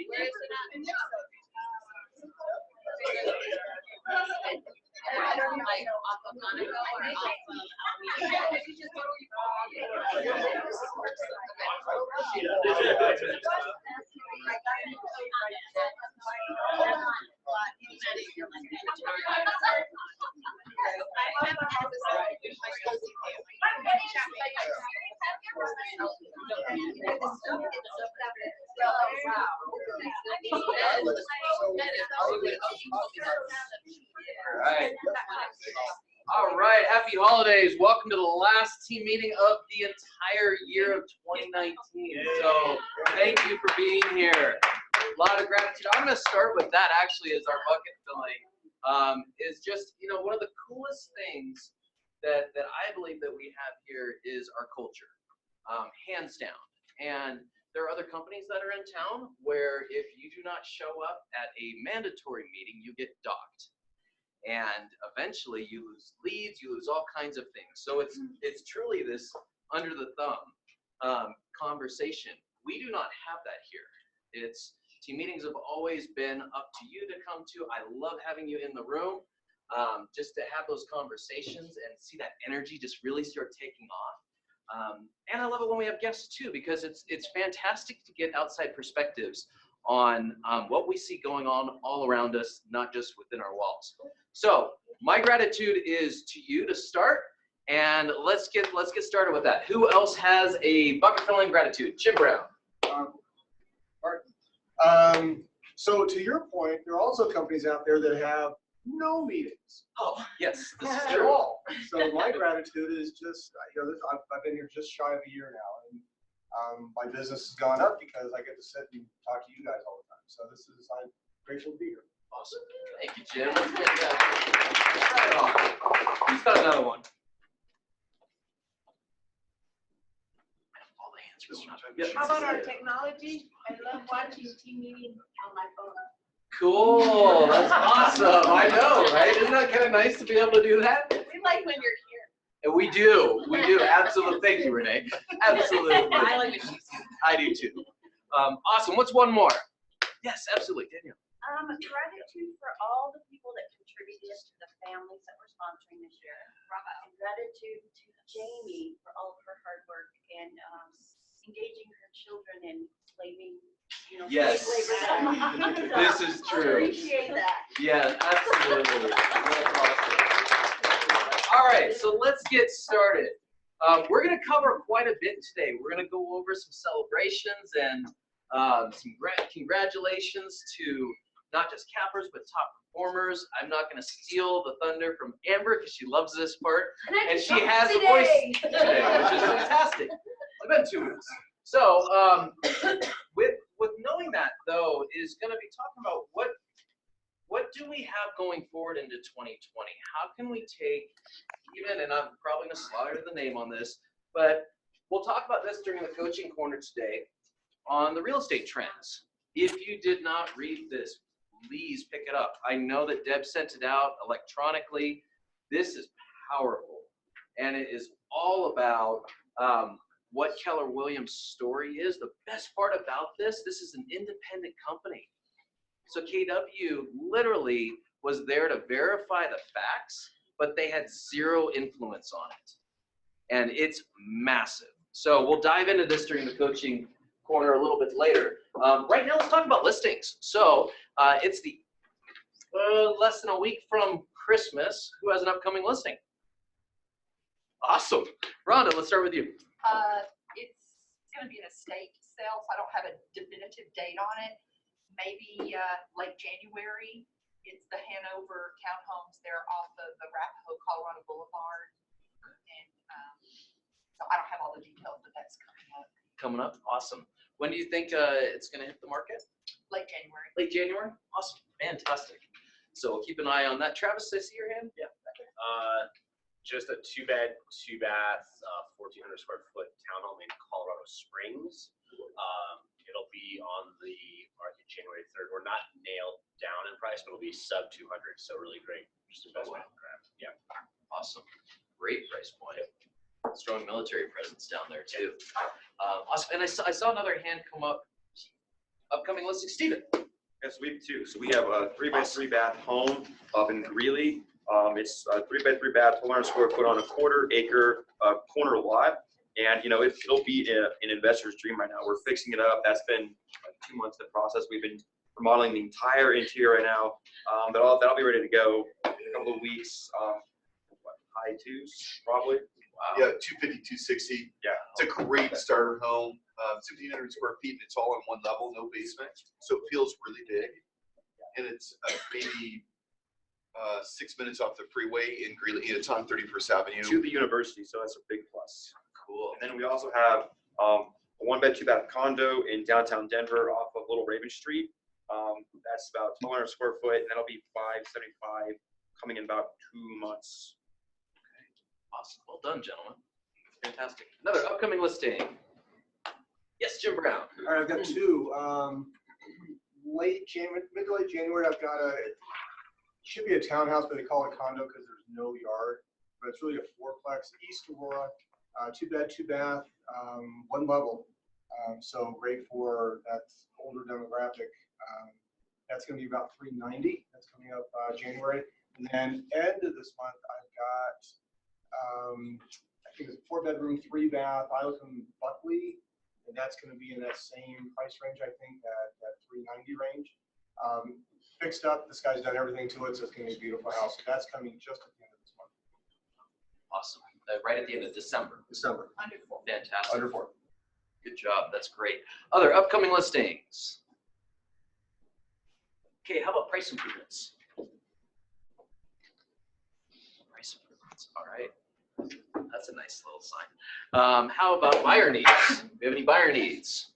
Where is it at? All right, happy holidays. Welcome to the last team meeting of the entire year of 2019. So thank you for being here. A lot of gratitude. I'm going to start with that actually as our bucket filling. Is just, one of the coolest things that I believe that we have here is our culture, hands down. And there are other companies that are in town where if you do not show up at a mandatory meeting, you get docked. And eventually you lose leads, you lose all kinds of things. So it's truly this under the thumb conversation. We do not have that here. Team meetings have always been up to you to come to. I love having you in the room just to have those conversations and see that energy just really start taking off. And I love it when we have guests too, because it's fantastic to get outside perspectives on what we see going on all around us, not just within our walls. So my gratitude is to you to start, and let's get started with that. Who else has a bucket filling gratitude? Jim Brown. So to your point, there are also companies out there that have no meetings. Oh, yes, this is At true. all. So my gratitude is just, I've been here just shy of a year now, and my business has gone up because I get to sit and talk to you guys all the time. So I'm grateful to be here. Awesome. Thank you, Jim. Right on. Who's got another one? All the hands really not. Yep. How about our technology? I love watching team meetings on my phone. Cool. That's awesome. I know, right? Isn't that kind of nice to be able to do that? We like when you're here. And we do. We do. Absolutely. Thank you, Renee. Absolutely. I like it. I do too. Awesome. What's one more? Yes, absolutely. Daniel. Gratitude for all the people that contributed to the families that we're sponsoring this year. And gratitude to Jamie for all of her hard work and engaging her children in slaving, Yes. slave labor. This is true. Appreciate that. Yeah, absolutely. That's awesome. All right, so let's get started. We're going to cover quite a bit today. We're going to go over some celebrations and some congratulations to not just cappers, but top performers. I'm not going to steal the thunder from Amber because she loves this part. And she has a voice today, which is fantastic. It's been 2 weeks. So with knowing that, though, is going to be talking about what do we have going forward into 2020? How can we take even, and I'm probably going to slaughter the name on this, but we'll talk about this during the coaching corner today on the real estate trends. If you did not read this, please pick it up. I know that Deb sent it out electronically. This is powerful, and it is all about what Keller Williams' story is. The best part about this is an independent company. So KW literally was there to verify the facts, but they had zero influence on it. And it's massive. So we'll dive into this during the coaching corner a little bit later. Right now, let's talk about listings. So it's the less than a week from Christmas. Who has an upcoming listing? Awesome. Rhonda, let's start with you. It's going to be an estate sale, so I don't have a definitive date on it. Maybe late January. It's the Hanover townhomes. They're off of the Arapahoe, Colorado Boulevard. And so I don't have all the details, but that's coming up. Coming up. Awesome. When do you think it's going to hit the market? Late January. Late January? Awesome. Fantastic. So we'll keep an eye on that. Travis, I see your hand? Yeah. Just a 2-bed, 2-bath, 1,400 square foot townhome in Colorado Springs. It'll be on the market January 3rd. We're not nailed down in price, but it'll be sub 200. So really great, just investment. Yeah. Awesome. Great price point. Strong military presence down there too. Awesome. And I saw another hand come up. upcoming listing, Stephen. Yes, we have two. So we have a 3-by-3 bath home up in Greeley. It's a 3-by-3 bath, 400 square foot on a quarter-acre corner lot. And, you know, it'll be an investor's dream right now. We're fixing it up. That's been like 2 months in the process. We've been remodeling the entire interior right now. That'll be ready to go in a couple of weeks. High twos, probably. Wow. Yeah, 250, 260. Yeah. It's a great starter home. 1,700 square feet, and it's all on one level, no basement. So it feels really big. And it's maybe 6 minutes off the freeway in Greeley. It's on 31st Avenue. To the university, so that's a big plus. Cool. And then we also have a 1-bed, 2-bath condo in downtown Denver off of Little Raven Street. That's about 200 square foot, and that'll be $575 coming in about 2 months. Awesome. Well done, gentlemen. Fantastic. Another upcoming listing. Yes, Jim Brown. All right, I've got two. Mid to late January, I've got should be a townhouse, but they call it condo because there's no yard. But it's really a fourplex, East Aurora, 2-bed, 2-bath, 1 level. So great for that older demographic. That's going to be about $390. That's coming up January. And then end of this month, I've got I think it's a 4-bedroom, 3-bath. I live in Buckley, and that's going to be in that same price range. I think that $390 range. Fixed up. This guy's done everything to it, so it's going to be a beautiful house. So that's coming just at the end of this month. Awesome. Right at the end of December. December. Wonderful. Fantastic. Under 4. Good job. That's great. Other upcoming listings. Okay, how about price improvements? Price improvements. All right. That's a nice little sign. How about buyer needs? Do we have any buyer needs?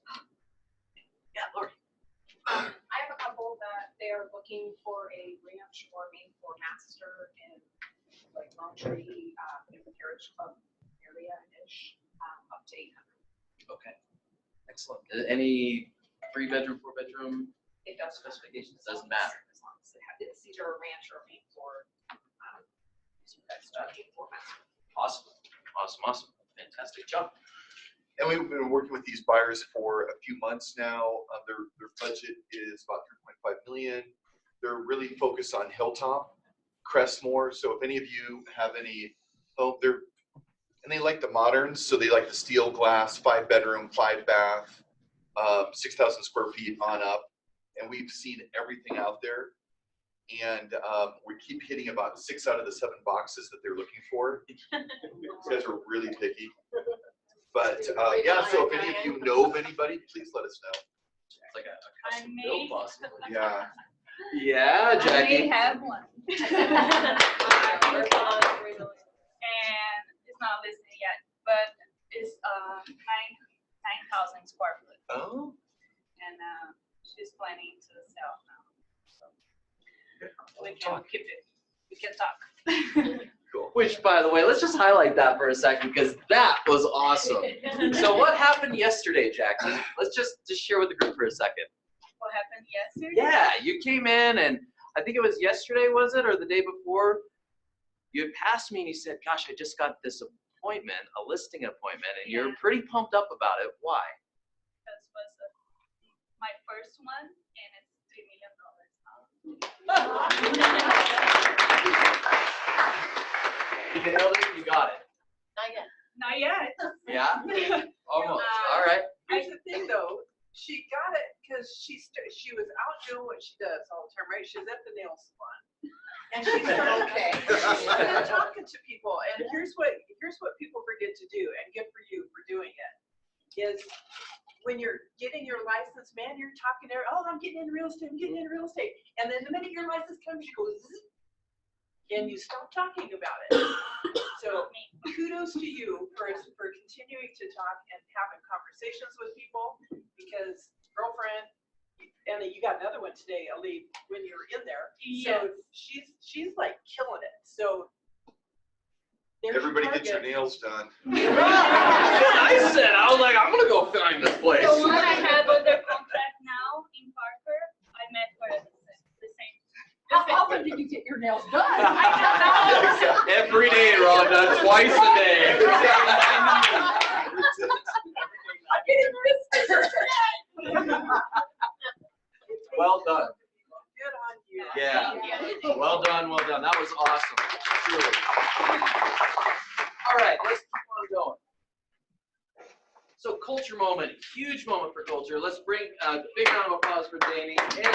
Yeah, Lori. I have a couple that they are looking for a ranch or main floor master in like Lone Tree, in the Carriage Club area-ish, up to 800. Okay. Excellent. Any 3-bedroom, 4-bedroom It does specifications? Doesn't matter. As long as they have, it's either a ranch or a main floor. That's main floor master. Awesome. Awesome. Awesome. Fantastic job. And we've been working with these buyers for a few months now. Their budget is about $3.5 million. They're really focused on Hilltop, Crestmore. So if any of you have any, and they like the moderns, so they like the steel glass, 5-bedroom, 5-bath, 6,000 square feet on up. And we've seen everything out there. And we keep hitting about 6 out of the 7 boxes that they're looking for. These guys are really picky. But yeah, so if any of you know of anybody, please let us know. It's like a custom build possibly. Yeah. Yeah, I Jackie. have one. And it's not listed yet, but it's 9,000 square foot. Oh. And she's planning to sell now. So we can keep it. We can talk. Cool. Which, by the way, let's just highlight that for a second because that was awesome. So what happened yesterday, Jackie? Let's just share with the group for a second. What happened yesterday? Yeah, you came in and I think it was yesterday, was it, or the day before? You had passed me and you said, gosh, I just got this appointment, a listing appointment, and you're pretty pumped up about it. Why? This was my first one, and it's $3 million. You nailed it, you got it. Not yet. Yeah? Almost. All right. Here's the thing though, she got it because she was out doing what she does all the time, right? She was at the nail salon. And she started talking to people, and here's what people forget to do, and good for you for doing it, is when you're getting your license, man, you're talking there, oh, I'm getting in real estate, I'm getting in real estate. And then the minute your license comes, you go, zzz, and you stop talking about it. So kudos to you for continuing to talk and having conversations with people, because girlfriend, and you got another one today, Ali, when you were in there. Yes. So she's like killing it. So there's Everybody your gets your target. nails done. I said, I was like, I'm going to go find this place. The one I have under contract now in Parker, I met her at the same. How often did you get your nails done? Every day, Rhonda, twice a day. I'm getting this. done. Good on you. Yeah. Well done, well done. That was awesome. Truly. All right, let's keep on going. So culture moment, huge moment for culture. Let's bring a big round of applause for Jamie. And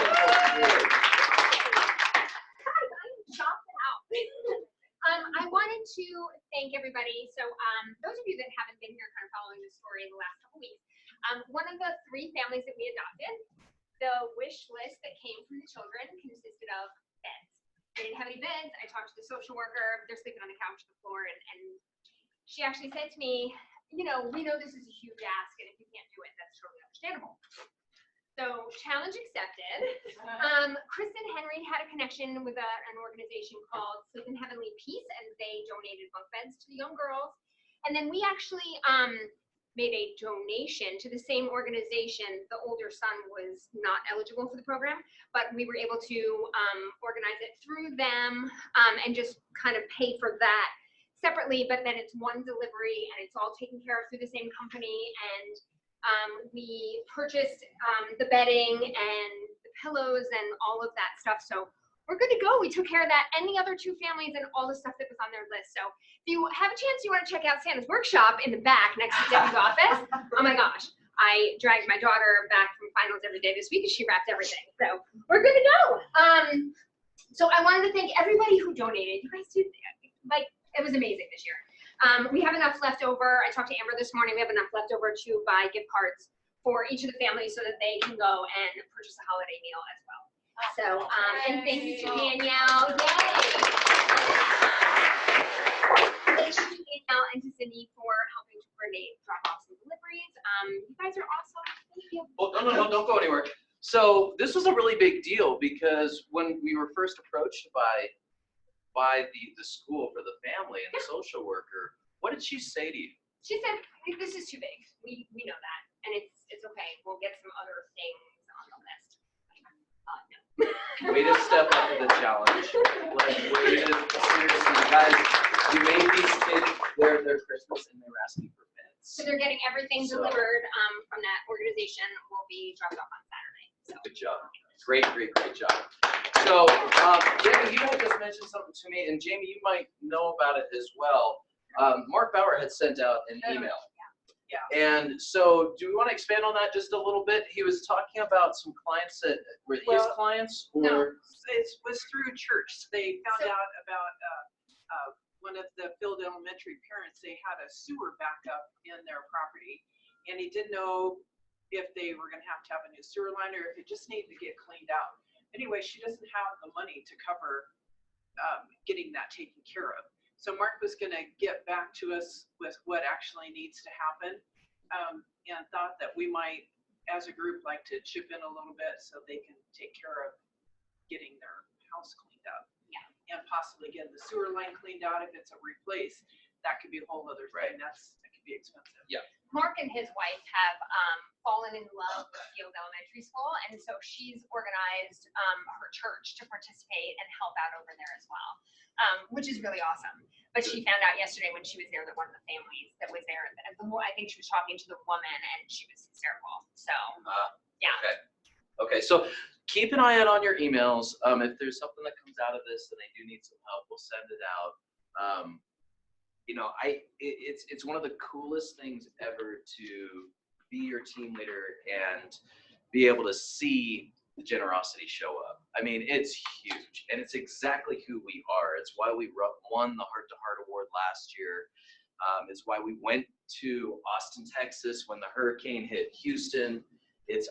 I wanted to thank everybody. So those of you that haven't been here kind of following the story in the last couple weeks, one of the 3 families that we adopted, the wish list that came from the children consisted of beds. They didn't have any beds. I talked to the social worker. They're sleeping on the couch on the floor. And she actually said to me, you know, we know this is a huge ask, and if you can't do it, that's totally understandable. So challenge accepted. Kristen Henry had a connection with an organization called Sleep in Heavenly Peace, and they donated bunk beds to the young girls. And then we actually made a donation to the same organization. The older son was not eligible for the program, but we were able to organize it through them and just kind of pay for that separately, but then it's one delivery and it's all taken care of through the same company. And we purchased the bedding and the pillows and all of that stuff. So we're good to go. We took care of that and the other 2 families and all the stuff that was on their list. So if you have a chance, you want to check out Santa's workshop in the back next to Debbie's office. Oh my gosh. I dragged my daughter back from finals every day this week and she wrapped everything. So we're good to go. So I wanted to thank everybody who donated. You guys did, like, it was amazing this year. We have enough left over. I talked to Amber this morning. We have enough left over to buy gift cards for each of the families so that they can go and purchase a holiday meal as well. So, and thank you to Danielle. Yay! Thank you to Danielle and to Cindy for helping to coordinate drop-offs and deliveries. You guys are awesome. Thank you. well, no, don't go anywhere. So this was a really big deal because when we were first approached by the school for the family and the social worker, what did she say to you? She said, this is too big. We know that. And it's okay. We'll get some other things on the list. No. Way to step up to the challenge. Like, way to, seriously, guys, you made these kids their Christmas and they were asking for beds. So they're getting everything So- delivered from that organization. Will be dropped off on Saturday. So. Good job. Great job. So, Jamie, you had just mentioned something to me, and Jamie, you might know about it as well. Mark Bauer had sent out an email. Yeah. And so, do we want to expand on that just a little bit? He was talking about some clients that were his Well, clients, or No, it was through church. They found So- out about one of the Field Elementary parents. They had a sewer backup in their property, and he didn't know if they were going to have a new sewer line or if it just needed to get cleaned out. Anyway, she doesn't have the money to cover getting that taken care of. So Mark was going to get back to us with what actually needs to happen, and thought that we might, as a group, like to chip in a little bit so they can take care of getting their house cleaned up. Yeah. And possibly getting the sewer line cleaned out. If it's a replace, that could be a whole other thing. That could be expensive. Yeah. Mark and his wife have fallen in love with Field Elementary School, and so she's organized her church to participate and help out over there as well, which is really awesome. But she found out yesterday when she was there that one of the families that was there, I think she was talking to the woman, and she was hysterical. So, yeah. Okay, so keep an eye out on your emails. If there's something that comes out of this and they do need some help, we'll send it out. You know, it's one of the coolest things ever to be your team leader and be able to see the generosity show up. I mean, it's huge, and it's exactly who we are. It's why we won the Heart to Heart Award last year. It's why we went to Austin, Texas when the hurricane hit Houston.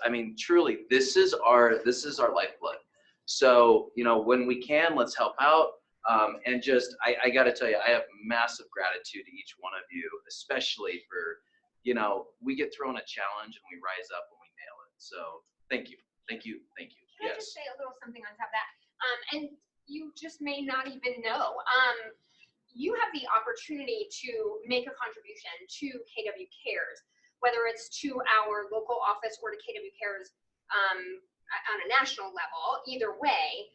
I mean, truly, this is our lifeblood. So, you know, when we can, let's help out. And just, I got to tell you, I have massive gratitude to each one of you, especially for, you know, we get thrown a challenge and we rise up and we nail it. So thank you. Thank you. Thank you. Can I just say a little something on top of that? And you just may not even know. You have the opportunity to make a contribution to KW Cares, whether it's to our local office or to KW Cares on a national level. Either way,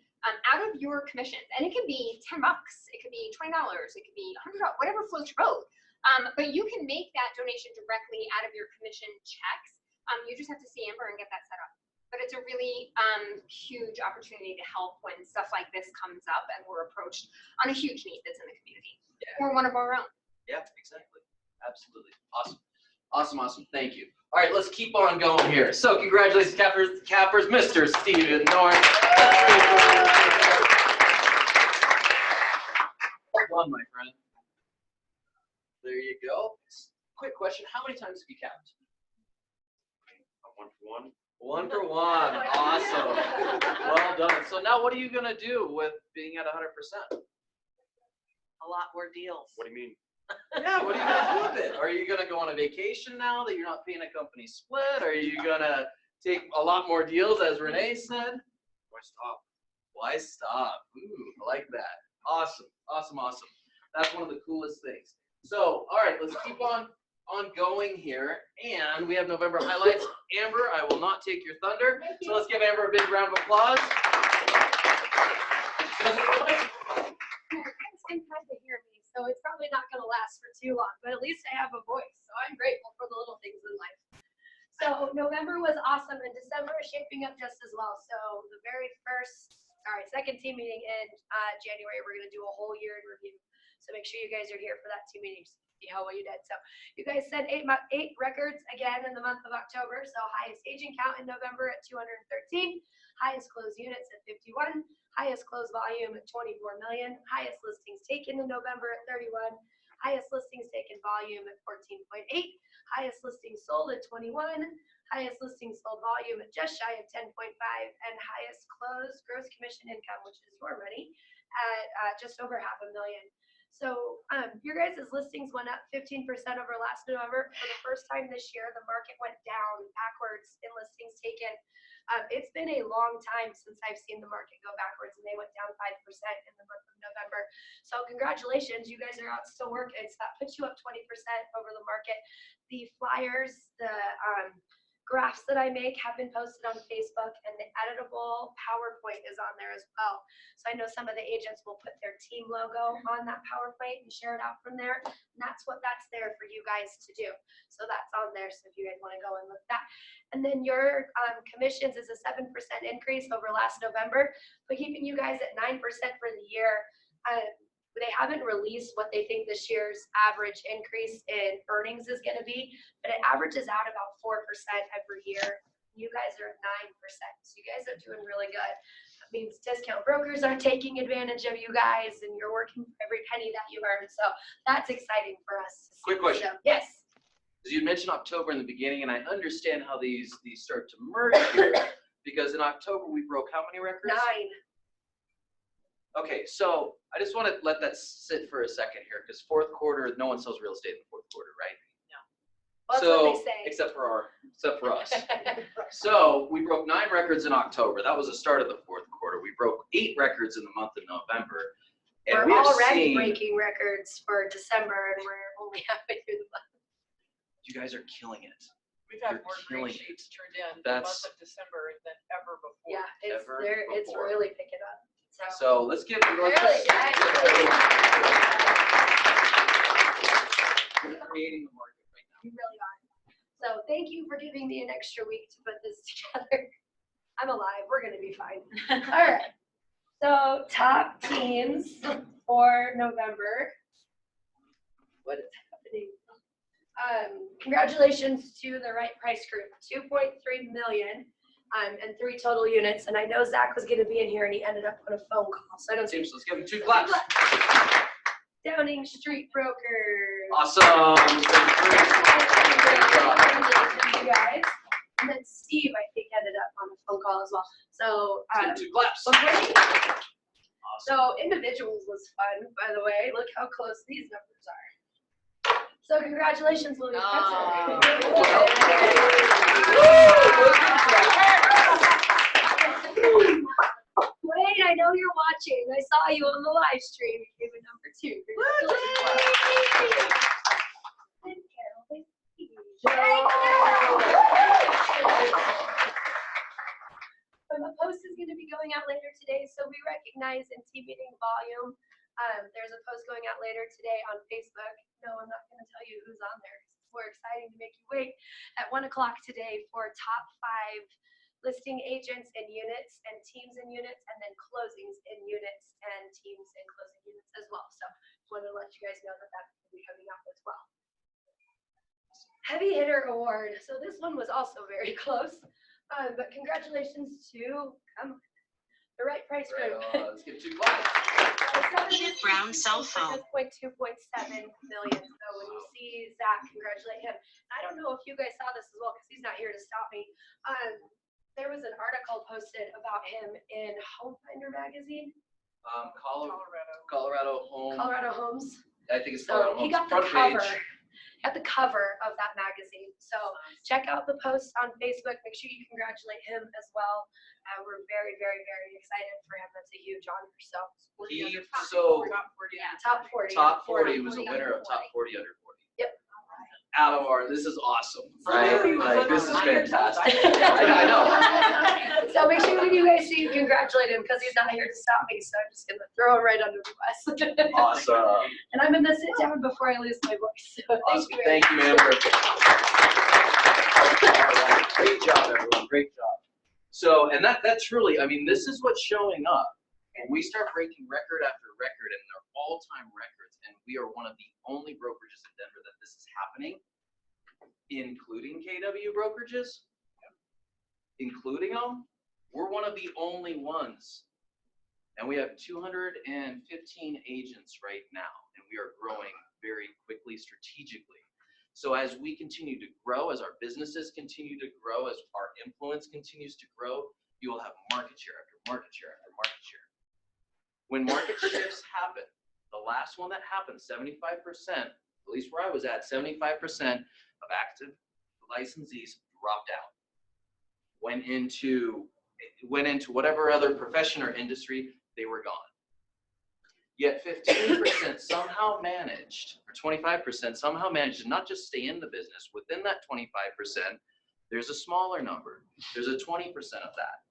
out of your commissions, and it can be $10, it could be $20, it could be $100, whatever floats your boat. But you can make that donation directly out of your commission checks. You just have to see Amber and get that set up. but it's a really huge opportunity to help when stuff like this comes up and we're approached on a huge need that's in the community. Yeah. Or one of our own. Yeah, exactly. Absolutely. Awesome. Awesome, awesome. Thank you. All right, let's keep on going here. So congratulations, Cappers, Mr. Steven North. Well done, my friend. There you go. Quick question, how many times have you capped? 1 for 1. 1 for 1. Awesome. Well done. So now what are you going to do with being at 100%? A lot more deals. What do you mean? Yeah, what are you gonna do with it? Are you gonna go on a vacation now that you're not paying a company split? Are you gonna take a lot more deals, as Renee said? Why stop? Why stop? Ooh, I like that. Awesome, awesome, awesome. That's one of the coolest things. So, all right, let's keep on going here. And we have November highlights. Amber, I will not take your thunder. So let's give Amber a big round of applause. It's kind to hear me, so it's probably not going to last for too long, but at least I have a voice, so I'm grateful for the little things in life. So November was awesome, and December is shaping up just as well. So the second team meeting in January, we're going to do a whole year in review. So make sure you guys are here for that team meeting to see how well you did. So you guys set 8 records again in the month of October. So highest agent count in November at 213, highest closed units at 51, highest closed volume at 24 million, highest listings taken in November at 31, highest listings taken volume at 14.8, highest listings sold at 21, highest listings sold volume at just shy of 10.5, and highest closed gross commission income, which is your money, at just over $500,000. So your guys' listings went up 15% over last November. For the first time this year, the market went down backwards in listings taken. It's been a long time since I've seen the market go backwards, and they went down 5% in the month of November. So congratulations, you guys are out still working. So that puts you up 20% over the market. The flyers, the graphs that I make have been posted on Facebook, and the editable PowerPoint is on there as well. So I know some of the agents will put their team logo on that PowerPoint and share it out from there. And that's there for you guys to do. So that's on there. So if you guys want to go and look at that. And then your commissions is a 7% increase over last November, but keeping you guys at 9% for the year. They haven't released what they think this year's average increase in earnings is going to be, but it averages out about 4% every year. You guys are at 9%, so you guys are doing really good. That means discount brokers are taking advantage of you guys, and you're working for every penny that you earn. So that's exciting for us. Quick question. So, yes. Because you mentioned October in the beginning, and I understand how these start to merge here. Because in October we broke how many records? 9. Okay, so I just want to let that sit for a second here, because fourth quarter, no one sells real estate in the fourth quarter, right? No. Well, that's So, what they say. except for us. So we broke 9 records in October. That was the start of the fourth quarter. We broke 8 records in the month of November. And We're we have already seen, breaking records for December, and we're only halfway through the month. you guys are killing it. We've had You're more killing green it. shoots turned in the month That's- of December than ever before. Yeah, it's before. really picking up. So let's get Really We're creating the market right now. We really are. So thank you for giving me an extra week to put this together. I'm alive. We're going to be fine. All right. So top teams for November. What is happening? Congratulations to the Right Price Group. 2.3 million and 3 total units. And I know Zach was going to be in here and he ended up on a phone call. So I don't see. Teams, let's give them 2 claps. Downing Street Brokers. Awesome. You guys. And then Steve, I think, ended up on a phone call as well. So, 2 claps. so individuals was fun, by the way. Look how close these numbers are. So congratulations, William Wait, I know you're watching. I saw you on the live stream. You came in number 2. The post is going to be going out later today, so we recognize in team meeting volume. There's a post going out later today on Facebook. No, I'm not going to tell you who's on there. It's more exciting to make you wait. At 1 o'clock today for top 5 listing agents and units and teams and units, and then closings in units and teams and closing units as well. So just wanted to let you guys know that that's going to be coming up as well. Heavy Hitter Award. So this one was also very close, but congratulations to the right price Right group. on. Let's give 2 claps. Keith Brown cell phone. 2.7 million. So when you see Zach, congratulate him. I don't know if you guys saw this as well because he's not here to stop me. There was an article posted about him in Home Finder magazine. Colorado Home. Colorado Homes. I think it's So Colorado he Homes. got the Front cover. page. Got the cover of that magazine. So check out the post on Facebook. Make sure you congratulate him as well. We're very, very, very excited for him. That's a huge honor. So top 40. Top 40 was a winner of top 40 under 40. Yep. Out of our, this is awesome, right? Somebody was Like, this is fantastic. I I know. So make sure when you guys see, congratulate him because he's not here to stop me. So I'm just gonna throw him right under the bus. Awesome. And I'm gonna sit down before I lose my voice. So Awesome. thank you. Thank you, ma'am. Great job, everyone. Great job. So, and that's really, I mean, this is what's showing up. And we start breaking record after record, and they're all-time records. And we are one of the only brokerages in Denver that this is happening, including KW brokerages, including them. We're one of the only ones. And we have 215 agents right now, and we are growing very quickly strategically. So as we continue to grow, as our businesses continue to grow, as our influence continues to grow, you will have market share after market share after market share. When market shifts happen, the last one that happened, 75%, at least where I was at, 75% of active licensees dropped out. Went into whatever other profession or industry, they were gone. Yet 15% somehow managed, or 25% somehow managed to not just stay in the business. Within that 25%, there's a smaller number. There's a 20% of that.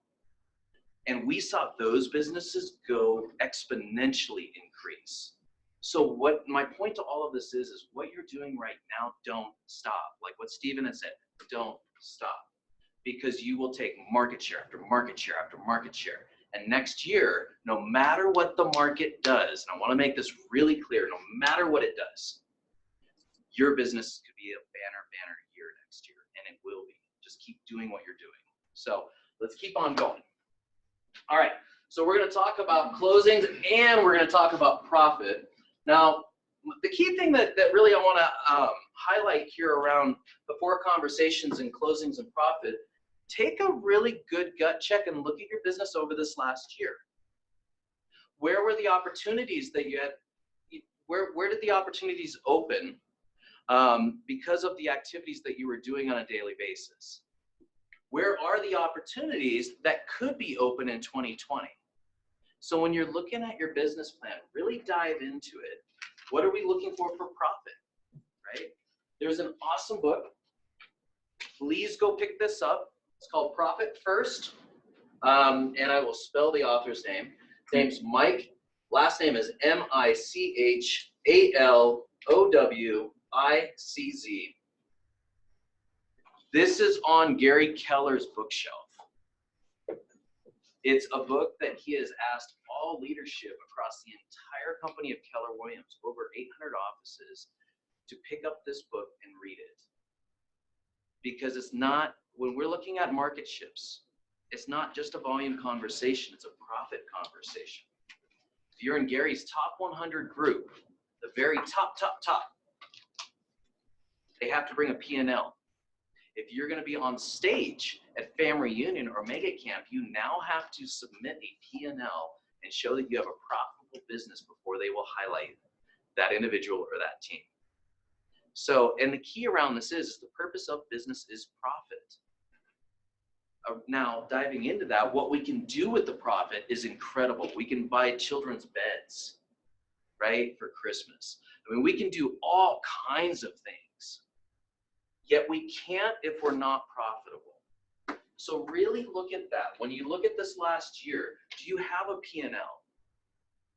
And we saw those businesses go exponentially increase. So what my point to all of this is what you're doing right now, don't stop. Like what Stephen had said, don't stop. Because you will take market share after market share after market share. And next year, no matter what the market does, and I want to make this really clear, no matter what it does, your business could be a banner year next year, and it will be. Just keep doing what you're doing. So let's keep on going. All right, so we're going to talk about closings, and we're going to talk about profit. Now, the key thing that really I want to highlight here around the 4 conversations in closings and profit, take a really good gut check and look at your business over this last year. Where were the opportunities that you had? Where did the opportunities open because of the activities that you were doing on a daily basis? Where are the opportunities that could be open in 2020? So when you're looking at your business plan, really dive into it. What are we looking for profit, right? There's an awesome book. Please go pick this up. It's called Profit First, and I will spell the author's name. His name's Mike. Last name is Michalowicz. This is on Gary Keller's bookshelf. It's a book that he has asked all leadership across the entire company of Keller Williams, over 800 offices, to pick up this book and read it. Because it's not, when we're looking at market shifts, it's not just a volume conversation, it's a profit conversation. If you're in Gary's top 100 group, the very top, they have to bring a P&L. If you're going to be on stage at Fam Reunion or Mega Camp, you now have to submit a P&L and show that you have a profitable business before they will highlight that individual or that team. So, and the key around this is the purpose of business is profit. Now, diving into that, what we can do with the profit is incredible. We can buy children's beds, right, for Christmas. I mean, we can do all kinds of things. Yet we can't if we're not profitable. So really look at that. When you look at this last year, do you have a P&L?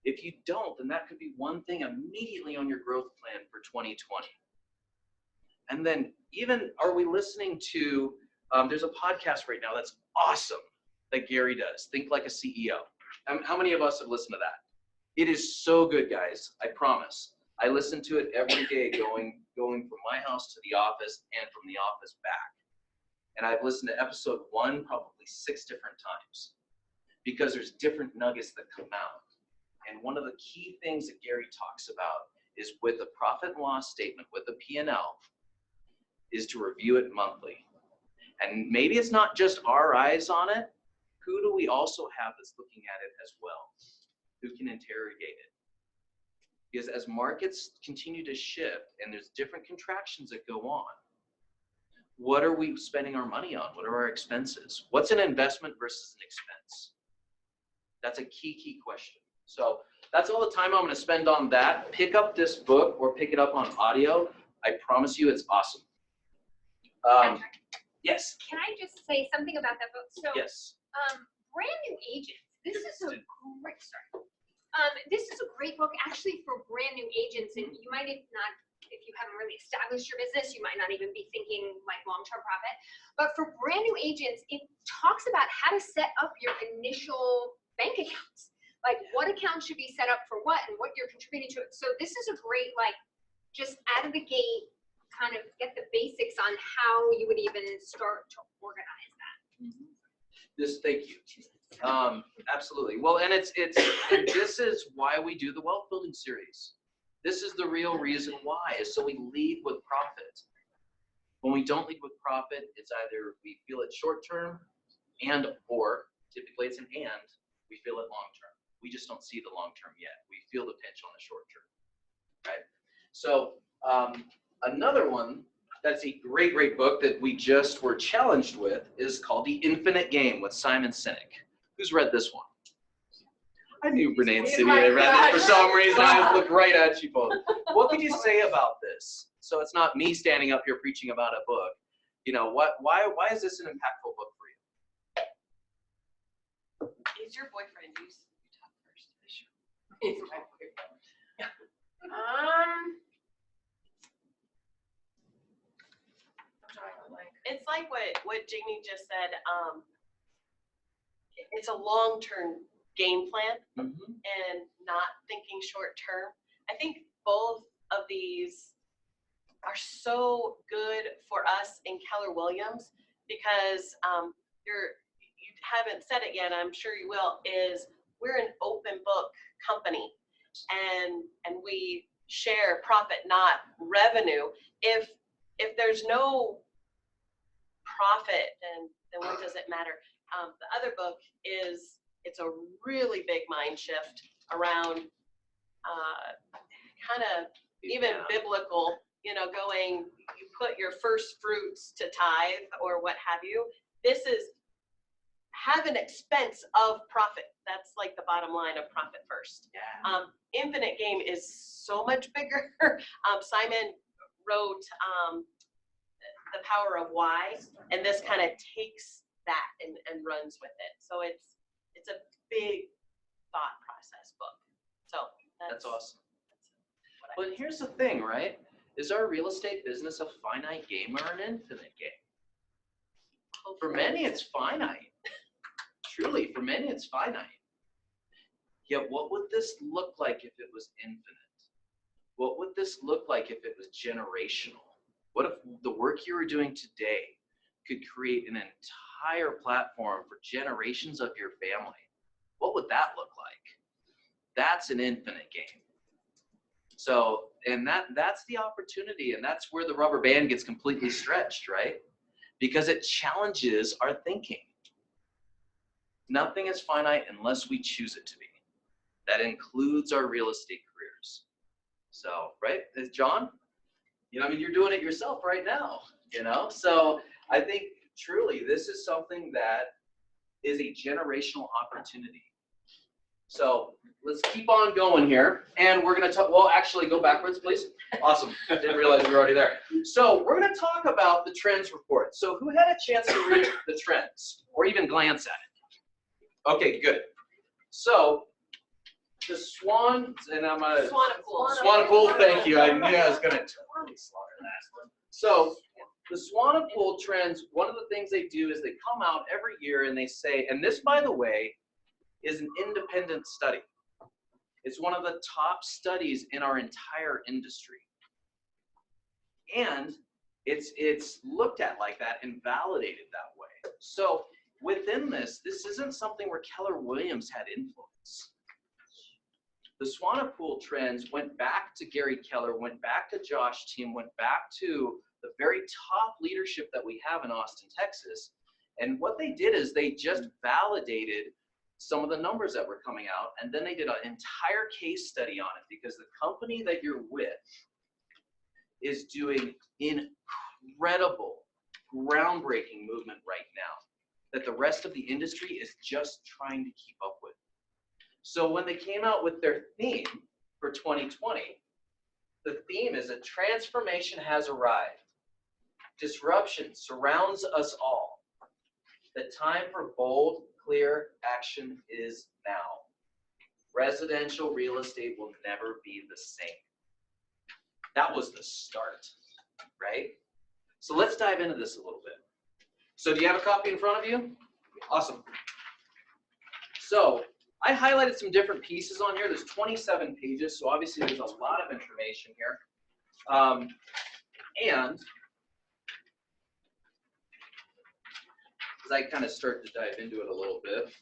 If you don't, then that could be one thing immediately on your growth plan for 2020. And then even, are we listening to There's a podcast right now that's awesome that Gary does, Think Like a CEO. How many of us have listened to that? It is so good, guys. I promise. I listen to it every day going from my house to the office and from the office back. And I've listened to episode 1 probably 6 different times because there's different nuggets that come out. And one of the key things that Gary talks about is with the profit and loss statement, with the P&L, is to review it monthly. And maybe it's not just our eyes on it. Who do we also have that's looking at it as well? Who can interrogate it? Because as markets continue to shift and there's different contractions that go on, what are we spending our money on? What are our expenses? What's an investment versus an expense? That's a key question. So that's all the time I'm going to spend on that. Pick up this book or pick it up on audio. I promise you it's awesome. Yes. Can I just say something about that book? So, Yes. Brand New Agents. This is a great this is a great book actually for brand new agents, and you might not, if you haven't really established your business, you might not even be thinking like long-term profit. But for brand new agents, it talks about how to set up your initial bank accounts. Like what account should be set up for what and what you're contributing to it. So this is a great, like, just out of the gate, kind of get the basics on how you would even start to organize that. Thank you. Absolutely. Well, and and this is why we do the wealth building series. This is the real reason why, is so we lead with profit. When we don't lead with profit, it's either we feel it short term or typically it's an we feel it long term. We just don't see the long term yet. We feel the pinch on the short term, right? So another one that's a great book that we just were challenged with is called The Infinite Game with Simon Sinek. Who's read this one? I knew Renee and Cindy had read this for some reason. I looked right at you both. What could you say about this? So it's not me standing up here preaching about a book. You know, why is this an impactful book for you? He's your boyfriend. You talk first. He's my boyfriend. It's like what Jamie just said. It's a long-term game plan and not thinking short-term. I think both of these are so good for us in Keller Williams because you haven't said it yet, I'm sure you will, is we're an open book company and we share profit, not revenue. If there's no profit, then what does it matter? The other book it's a really big mind shift around kind of even biblical, going, you put your first fruits to tithe or what have you. This is have an expense of profit. That's like the bottom line of profit first. Yeah. Infinite Game is so much bigger. Simon wrote The Power of Why, and this kind of takes that and runs with it. So it's a big thought process book. So that's awesome. But here's the thing, right? Is our real estate business a finite game or an infinite game? For many, it's finite. Truly, for many, it's finite. Yet, what would this look like if it was infinite? What would this look like if it was generational? What if the work you were doing today could create an entire platform for generations of your family? What would that look like? That's an infinite game. So, and that's the opportunity, and that's where the rubber band gets completely stretched, right? Because it challenges our thinking. Nothing is finite unless we choose it to be. That includes our real estate careers. So, right, John? You're doing it yourself right now, So I think truly this is something that is a generational opportunity. So let's keep on going here. And we're going to talk, well, actually go backwards, please. Awesome. Didn't realize we were already there. So we're going to talk about the trends report. So who had a chance to read the trends or even glance at it? Okay, good. So the Swan, and I'm a Swanepoel. Swanepoel, thank you. I knew I was going to totally slaughter that. So The Swanepoel trends, one of the things they do is they come out every year and they say, and this, by the way, is an independent study. It's one of the top studies in our entire industry. And it's looked at like that and validated that way. So within this isn't something where Keller Williams had influence. The Swanepoel trends went back to Gary Keller, went back to Josh Team, went back to the very top leadership that we have in Austin, Texas. And what they did is they just validated some of the numbers that were coming out, and then they did an entire case study on it, because the company that you're with is doing incredible, groundbreaking movement right now that the rest of the industry is just trying to keep up with. So when they came out with their theme for 2020, the theme is that transformation has arrived. Disruption surrounds us all. The time for bold, clear action is now. Residential real estate will never be the same. That was the start, right? So let's dive into this a little bit. So do you have a copy in front of you? Awesome. So I highlighted some different pieces on here. There's 27 pages, so obviously there's a lot of information here. And as I kind of start to dive into it a little bit,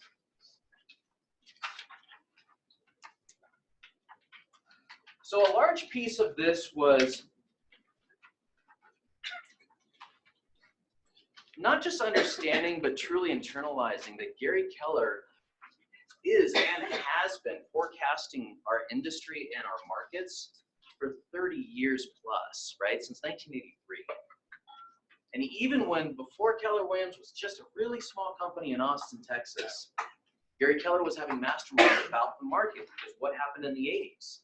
so a large piece of this was not just understanding, but truly internalizing that Gary Keller is and has been forecasting our industry and our markets for 30 years plus, right? Since 1983. And even when, before Keller Williams was just a really small company in Austin, Texas, Gary Keller was having masterminds about the market, because what happened in the 80s,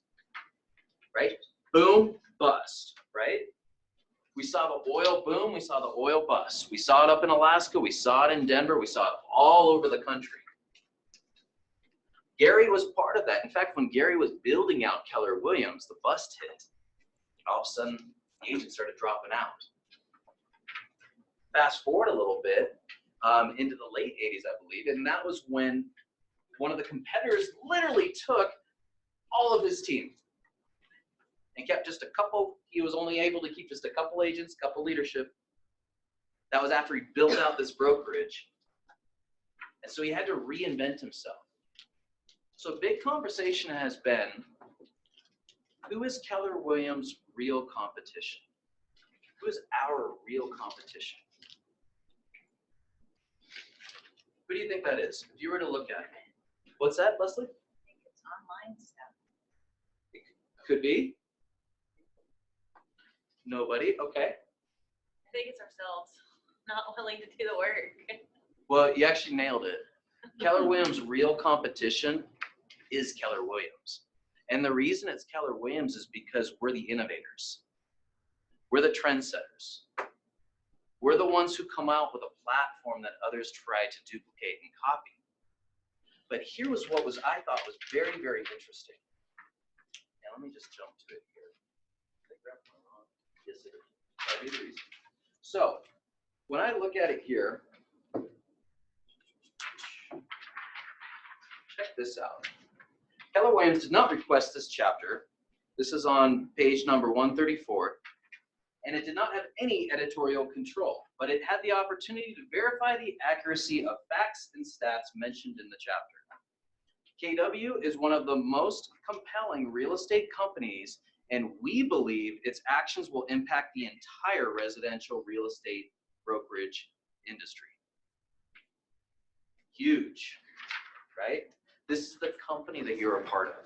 right? Boom, bust, right? We saw the oil boom, we saw the oil bust. We saw it up in Alaska, we saw it in Denver, we saw it all over the country. Gary was part of that. In fact, when Gary was building out Keller Williams, the bust hit. All of a sudden, the agents started dropping out. Fast forward a little bit into the late 80s, I believe, and that was when one of the competitors literally took all of his team and kept just a couple. He was only able to keep just a couple agents, couple leadership. That was after he built out this brokerage. And so he had to reinvent himself. So a big conversation has been, who is Keller Williams' real competition? Who is our real competition? Who do you think that is? If you were to look at it. What's that, Leslie? I think it's online stuff. Could be. Nobody, okay. I think it's ourselves, not willing to do the work. Well, you actually nailed it. Keller Williams' real competition is Keller Williams. And the reason it's Keller Williams is because we're the innovators. We're the trendsetters. We're the ones who come out with a platform that others try to duplicate and copy. But here was what I thought was very, very interesting. Now let me just jump to it here. Yes, it is. That'd be the reason. So when I look at it here, check this out. Keller Williams did not request this chapter. This is on page number 134. And it did not have any editorial control, but it had the opportunity to verify the accuracy of facts and stats mentioned in the chapter. KW is one of the most compelling real estate companies, and we believe its actions will impact the entire residential real estate brokerage industry. Huge, right? This is the company that you're a part of.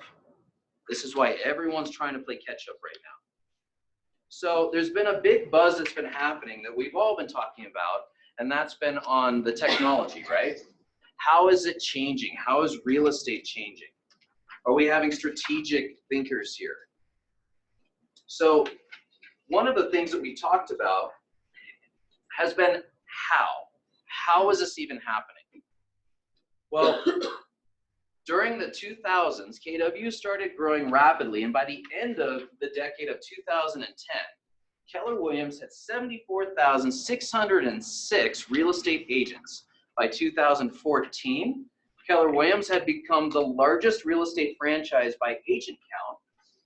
This is why everyone's trying to play catch up right now. So there's been a big buzz that's been happening that we've all been talking about, and that's been on the technology, right? How is it changing? How is real estate changing? Are we having strategic thinkers here? So one of the things that we talked about has been how. How is this even happening? Well, during the 2000s, KW started growing rapidly, and by the end of the decade of 2010, Keller Williams had 74,606 real estate agents. By 2014, Keller Williams had become the largest real estate franchise by agent count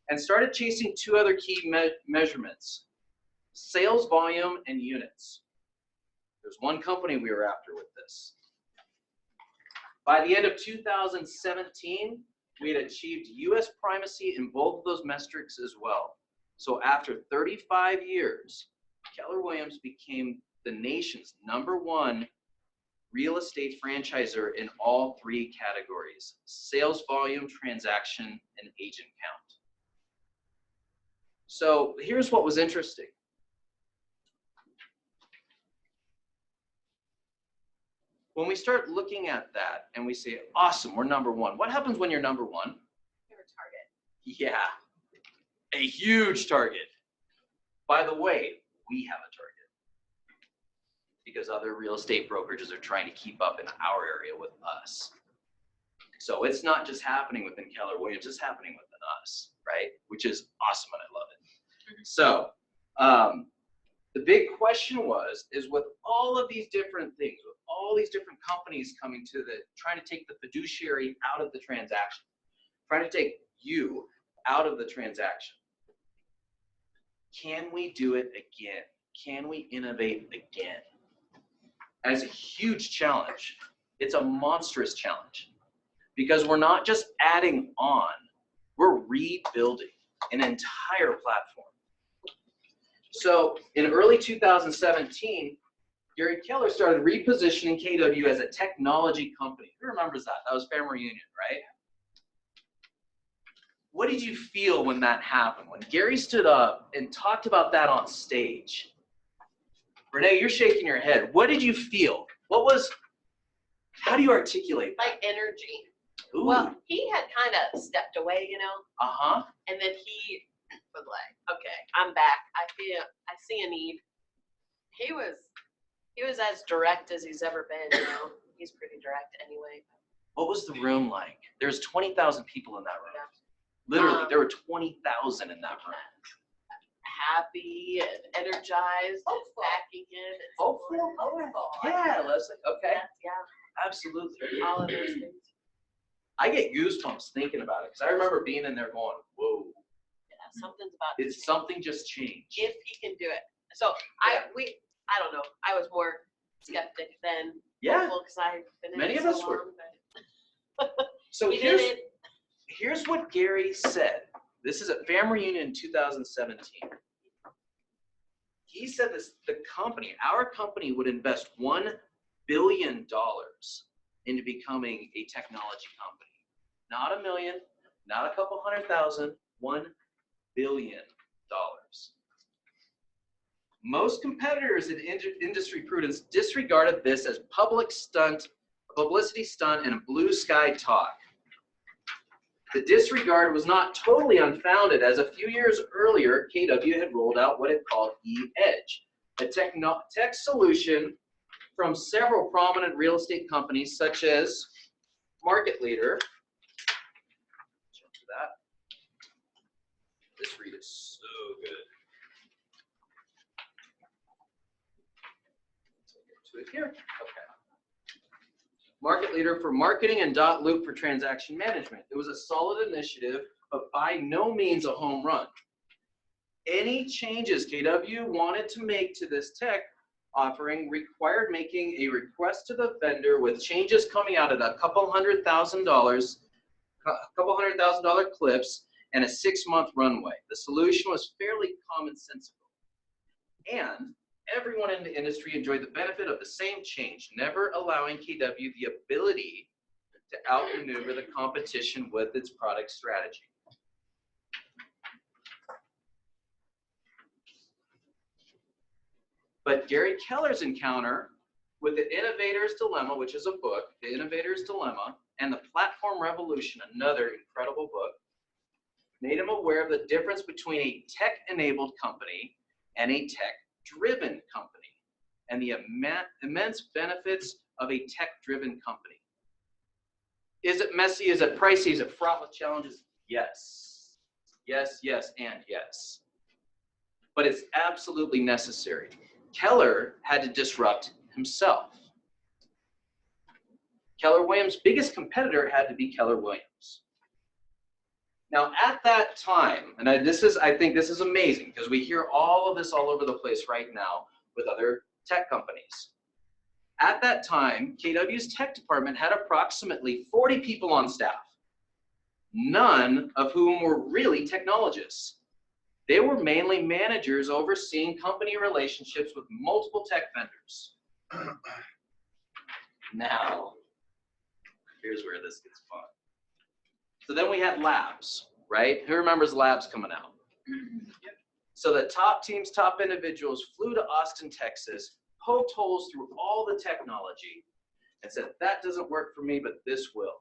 and started chasing two other key measurements: sales volume and units. There's one company we were after with this. By the end of 2017, we had achieved US primacy in both of those metrics as well. So after 35 years, Keller Williams became the nation's #1 real estate franchisor in all three categories: sales volume, transaction, and agent count. So here's what was interesting. When we start looking at that and we say, awesome, we're #1. What happens when you're #1? You're a target. Yeah, a huge target. By the way, we have a target because other real estate brokerages are trying to keep up in our area with us. So it's not just happening within Keller Williams, it's happening within us, right? Which is awesome and I love it. So the big question is with all of these different things, with all these different companies coming to trying to take the fiduciary out of the transaction, trying to take you out of the transaction, can we do it again? Can we innovate again? And it's a huge challenge. It's a monstrous challenge because we're not just adding on, we're rebuilding an entire platform. So in early 2017, Gary Keller started repositioning KW as a technology company. Who remembers that? That was Family Reunion, right? What did you feel when that happened? When Gary stood up and talked about that on stage? Renee, you're shaking your head. What did you feel? How do you articulate that? Like energy. Ooh. Well, he had kind of stepped away, Uh-huh. and then he was like, okay, I'm back. I see a need. He was as direct as he's ever been, He's pretty direct anyway. What was the room like? There's 20,000 people in that room. Literally, there were 20,000 in that room. Happy and energized, and backing in. Hopeful? Yeah, Leslie. Okay. Yeah. Absolutely. All of those things. I get goosebumps thinking about it because I remember being in there going, whoa. Yeah, something's about to change. Something just changed. If he can do it. So I don't know. I was more skeptic than hopeful because I've been in Many it of so us were. long, but So he did it. here's what Gary said. This is at Family Reunion in 2017. He said our company would invest $1 billion into becoming a technology company. Not $1 million, not a couple $100,000, $1 billion. Most competitors in industry prudence disregarded this as publicity stunt and blue sky talk. The disregard was not totally unfounded, as a few years earlier, KW had rolled out what it called E-Edge, a tech solution from several prominent real estate companies such as Market Leader. Jump to that. This read is so good. To it here. Okay. Market Leader for marketing and .loop for transaction management. It was a solid initiative, but by no means a home run. Any changes KW wanted to make to this tech offering required making a request to the vendor with changes coming out at a couple $100,000 clips and a 6-month runway. The solution was fairly commonsensical. And everyone in the industry enjoyed the benefit of the same change, never allowing KW the ability to outmaneuver the competition with its product strategy. But Gary Keller's encounter with The Innovator's Dilemma, which is a book, The Innovator's Dilemma, and The Platform Revolution, another incredible book, made him aware of the difference between a tech-enabled company and a tech-driven company, and the immense benefits of a tech-driven company. Is it messy? Is it pricey? Is it fraught with challenges? Yes. Yes, yes, and yes. but it's absolutely necessary. Keller had to disrupt himself. Keller Williams' biggest competitor had to be Keller Williams. Now, at that time, and I think this is amazing because we hear all of this all over the place right now with other tech companies. At that time, KW's tech department had approximately 40 people on staff, none of whom were really technologists. They were mainly managers overseeing company relationships with multiple tech vendors. Now, here's where this gets fun. So then we had labs, right? Who remembers labs coming out? So the top teams, top individuals flew to Austin, Texas, poked holes through all the technology and said, that doesn't work for me, but this will.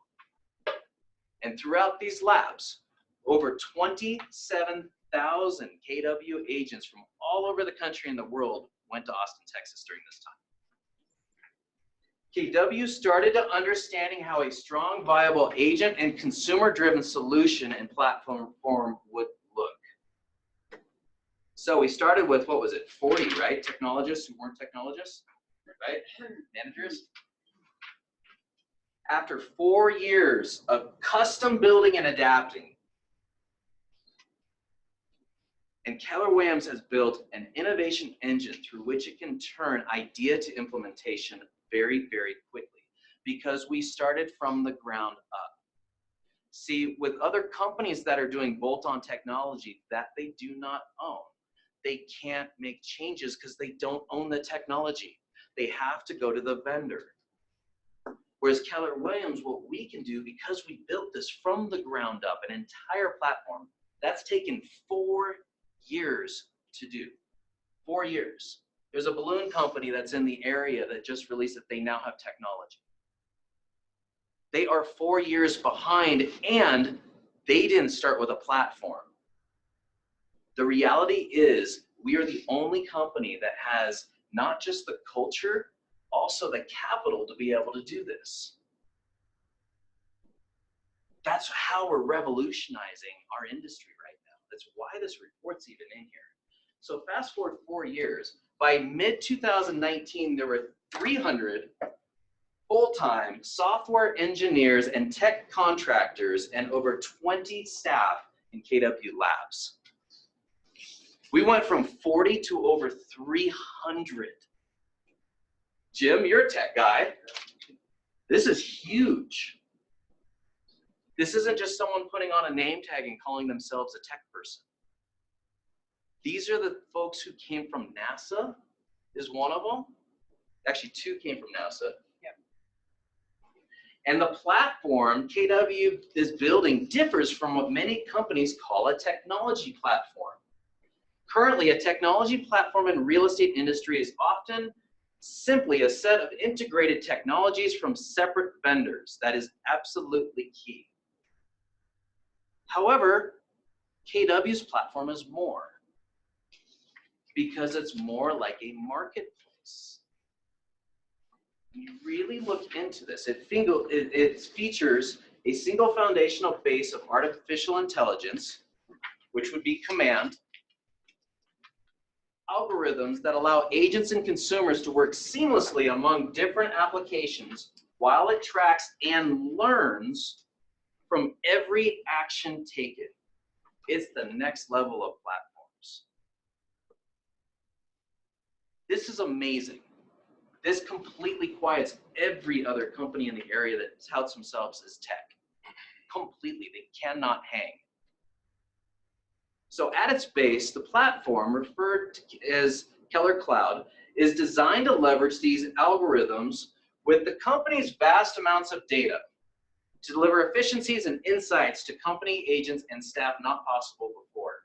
And throughout these labs, over 27,000 KW agents from all over the country and the world went to Austin, Texas during this time. KW started to understanding how a strong, viable agent and consumer-driven solution and platform would look. So we started with, what was it, 40, right? Technologists who weren't technologists, right? Managers. After 4 years of custom building and adapting, and Keller Williams has built an innovation engine through which it can turn idea to implementation very, very quickly, because we started from the ground up. See, with other companies that are doing bolt-on technology that they do not own, they can't make changes because they don't own the technology. They have to go to the vendor. Whereas Keller Williams, what we can do, because we built this from the ground up, an entire platform, that's taken 4 years to do. 4 years. There's a balloon company that's in the area that just released that they now have technology. They are 4 years behind, and they didn't start with a platform. The reality is we are the only company that has not just the culture, also the capital to be able to do this. That's how we're revolutionizing our industry right now. That's why this report's even in here. So fast forward 4 years, by mid-2019, there were 300 full-time software engineers and tech contractors and over 20 staff in KW Labs. We went from 40 to over 300. Jim, you're a tech guy. This is huge. This isn't just someone putting on a name tag and calling themselves a tech person. These are the folks who came from NASA, is one of them. Actually, 2 came from NASA. Yep. And the platform KW is building differs from what many companies call a technology platform. Currently, a technology platform in real estate industry is often simply a set of integrated technologies from separate vendors. That is absolutely key. However, KW's platform is more, because it's more like a marketplace. You really look into this. It features a single foundational base of artificial intelligence, which would be command, algorithms that allow agents and consumers to work seamlessly among different applications while it tracks and learns from every action taken. It's the next level of platforms. This is amazing. This completely quiets every other company in the area that touts themselves as tech. Completely, they cannot hang. So at its base, the platform, referred to as Keller Cloud, is designed to leverage these algorithms with the company's vast amounts of data to deliver efficiencies and insights to company agents and staff not possible before.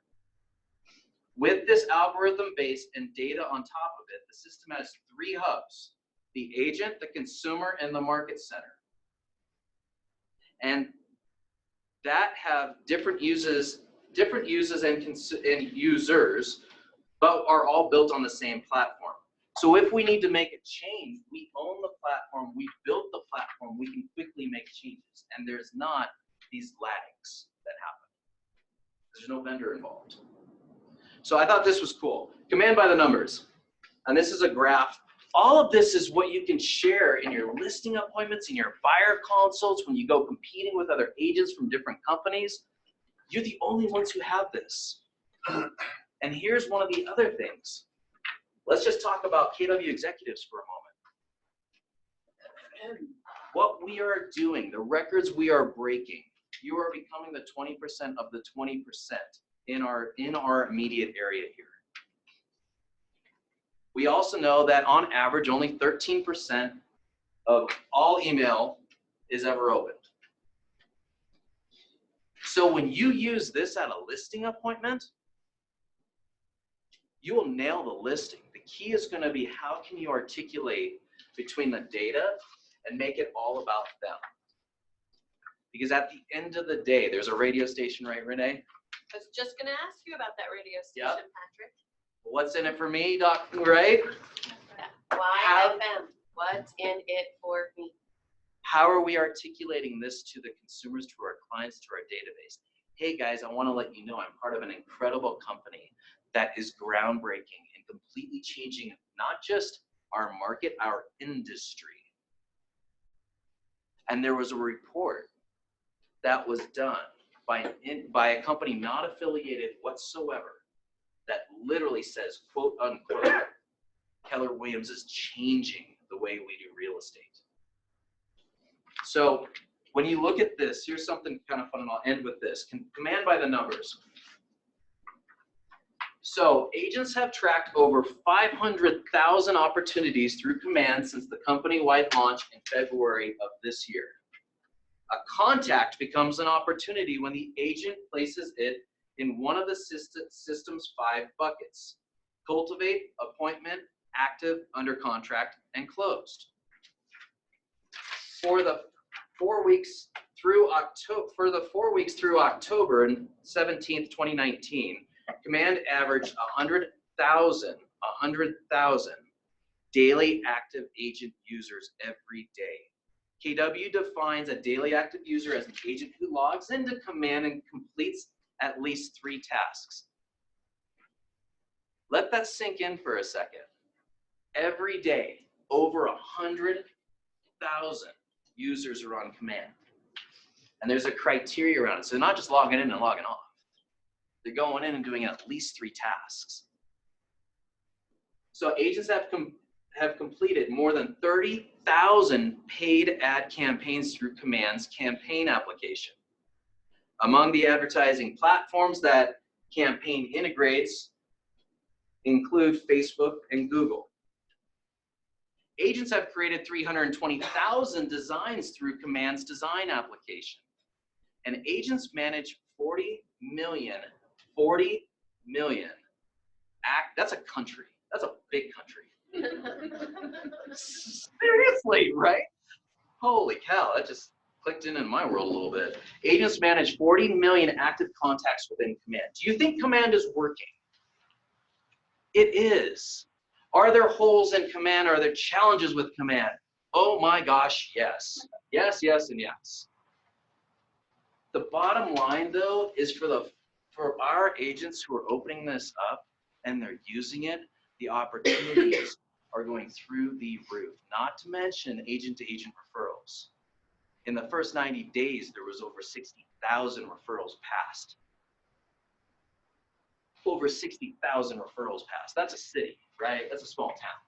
With this algorithm base and data on top of it, the system has 3 hubs: the agent, the consumer, and the market center. And that have different uses and users, but are all built on the same platform. So if we need to make a change, we own the platform, we built the platform, we can quickly make changes. And there's not these lags that happen. There's no vendor involved. So I thought this was cool. Command by the numbers. And this is a graph. All of this is what you can share in your listing appointments, in your buyer consults, when you go competing with other agents from different companies. You're the only ones who have this. And here's one of the other things. Let's just talk about KW executives for a moment. What we are doing, the records we are breaking, you are becoming the 20% of the 20% in our immediate area here. We also know that on average, only 13% of all email is ever opened. So when you use this at a listing appointment, you will nail the listing. The key is going to be how can you articulate between the data and make it all about them. Because at the end of the day, there's a radio station, right, Renee? I was just gonna ask you about that radio station, Patrick. What's in it for me, Doc, right? YFM, what's in it for me? How are we articulating this to the consumers, to our clients, to our database? Hey guys, I want to let you know I'm part of an incredible company that is groundbreaking and completely changing not just our market, our industry. And there was a report that was done by a company not affiliated whatsoever that literally says, quote unquote, Keller Williams is changing the way we do real estate. So when you look at this, here's something kind of fun, and I'll end with this. Command by the numbers. So agents have tracked over 500,000 opportunities through Command since the company-wide launch in February of this year. A contact becomes an opportunity when the agent places it in one of the system's 5 buckets: cultivate, appointment, active, under contract, and closed. For the 4 weeks through October 17th, 2019, Command averaged 100,000 daily active agent users every day. KW defines a daily active user as an agent who logs into Command and completes at least 3 tasks. Let that sink in for a second. Every day, over 100,000 users are on Command. And there's a criteria around it. So they're not just logging in and logging off. They're going in and doing at least 3 tasks. So agents have completed more than 30,000 paid ad campaigns through Command's campaign application. Among the advertising platforms that Campaign integrates include Facebook and Google. Agents have created 320,000 designs through Command's design application. And agents manage 40 million, that's a country. That's a big country. Seriously, right? Holy cow, that just clicked in my world a little bit. Agents manage 40 million active contacts within Command. Do you think Command is working? It is. Are there holes in Command? Are there challenges with Command? Oh my gosh, yes. Yes, yes, and yes. The bottom line, though, is for our agents who are opening this up and they're using it, the opportunities are going through the roof, not to mention agent-to-agent referrals. In the first 90 days, there was over 60,000 referrals passed. Over 60,000 referrals passed. That's a city, right? That's a small town.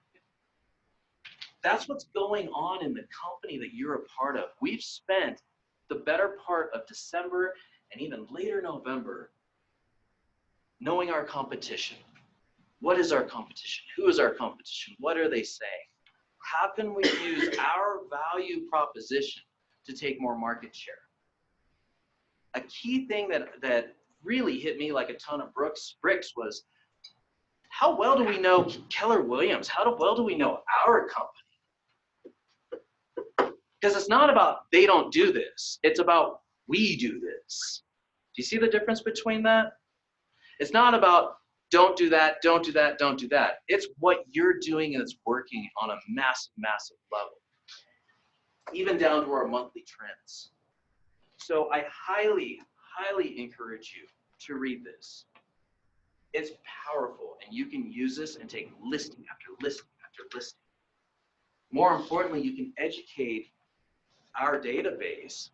That's what's going on in the company that you're a part of. We've spent the better part of December and even later November knowing our competition. What is our competition? Who is our competition? What are they saying? How can we use our value proposition to take more market share? A key thing that really hit me like a ton of bricks was, how well do we know Keller Williams? How well do we know our company? Because it's not about they don't do this. It's about we do this. Do you see the difference between that? It's not about don't do that, don't do that, don't do that. It's what you're doing and it's working on a massive, massive level. Even down to our monthly trends. So I highly, highly encourage you to read this. It's powerful, and you can use this and take listing after listing after listing. More importantly, you can educate our database,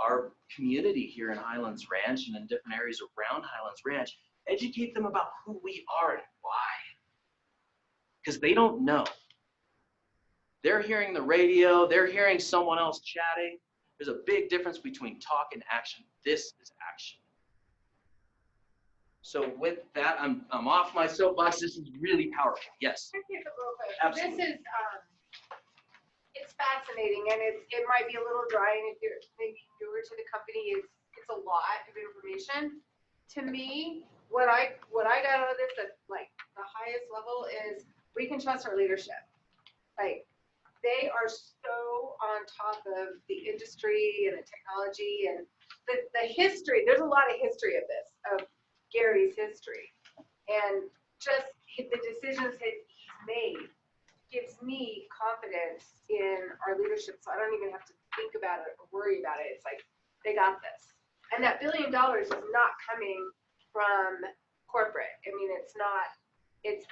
our community here in Highlands Ranch and in different areas around Highlands Ranch, educate them about who we are and why. Because they don't know. They're hearing the radio, they're hearing someone else chatting. There's a big difference between talk and action. This is action. So with that, I'm off my soapbox. This is really powerful. Yes. Real quick. Absolutely. This is, it's fascinating, and it might be a little dry, and if you're maybe newer to the company, it's a lot of information. To me, what I got out of this at like the highest level is we can trust our leadership. Like, they are so on top of the industry and the technology and the history. There's a lot of history of this, of Gary's history, and just the decisions that he's made gives me confidence in our leadership, so I don't even have to think about it or worry about it. It's like, they got this. And that $1 billion is not coming from corporate. I mean,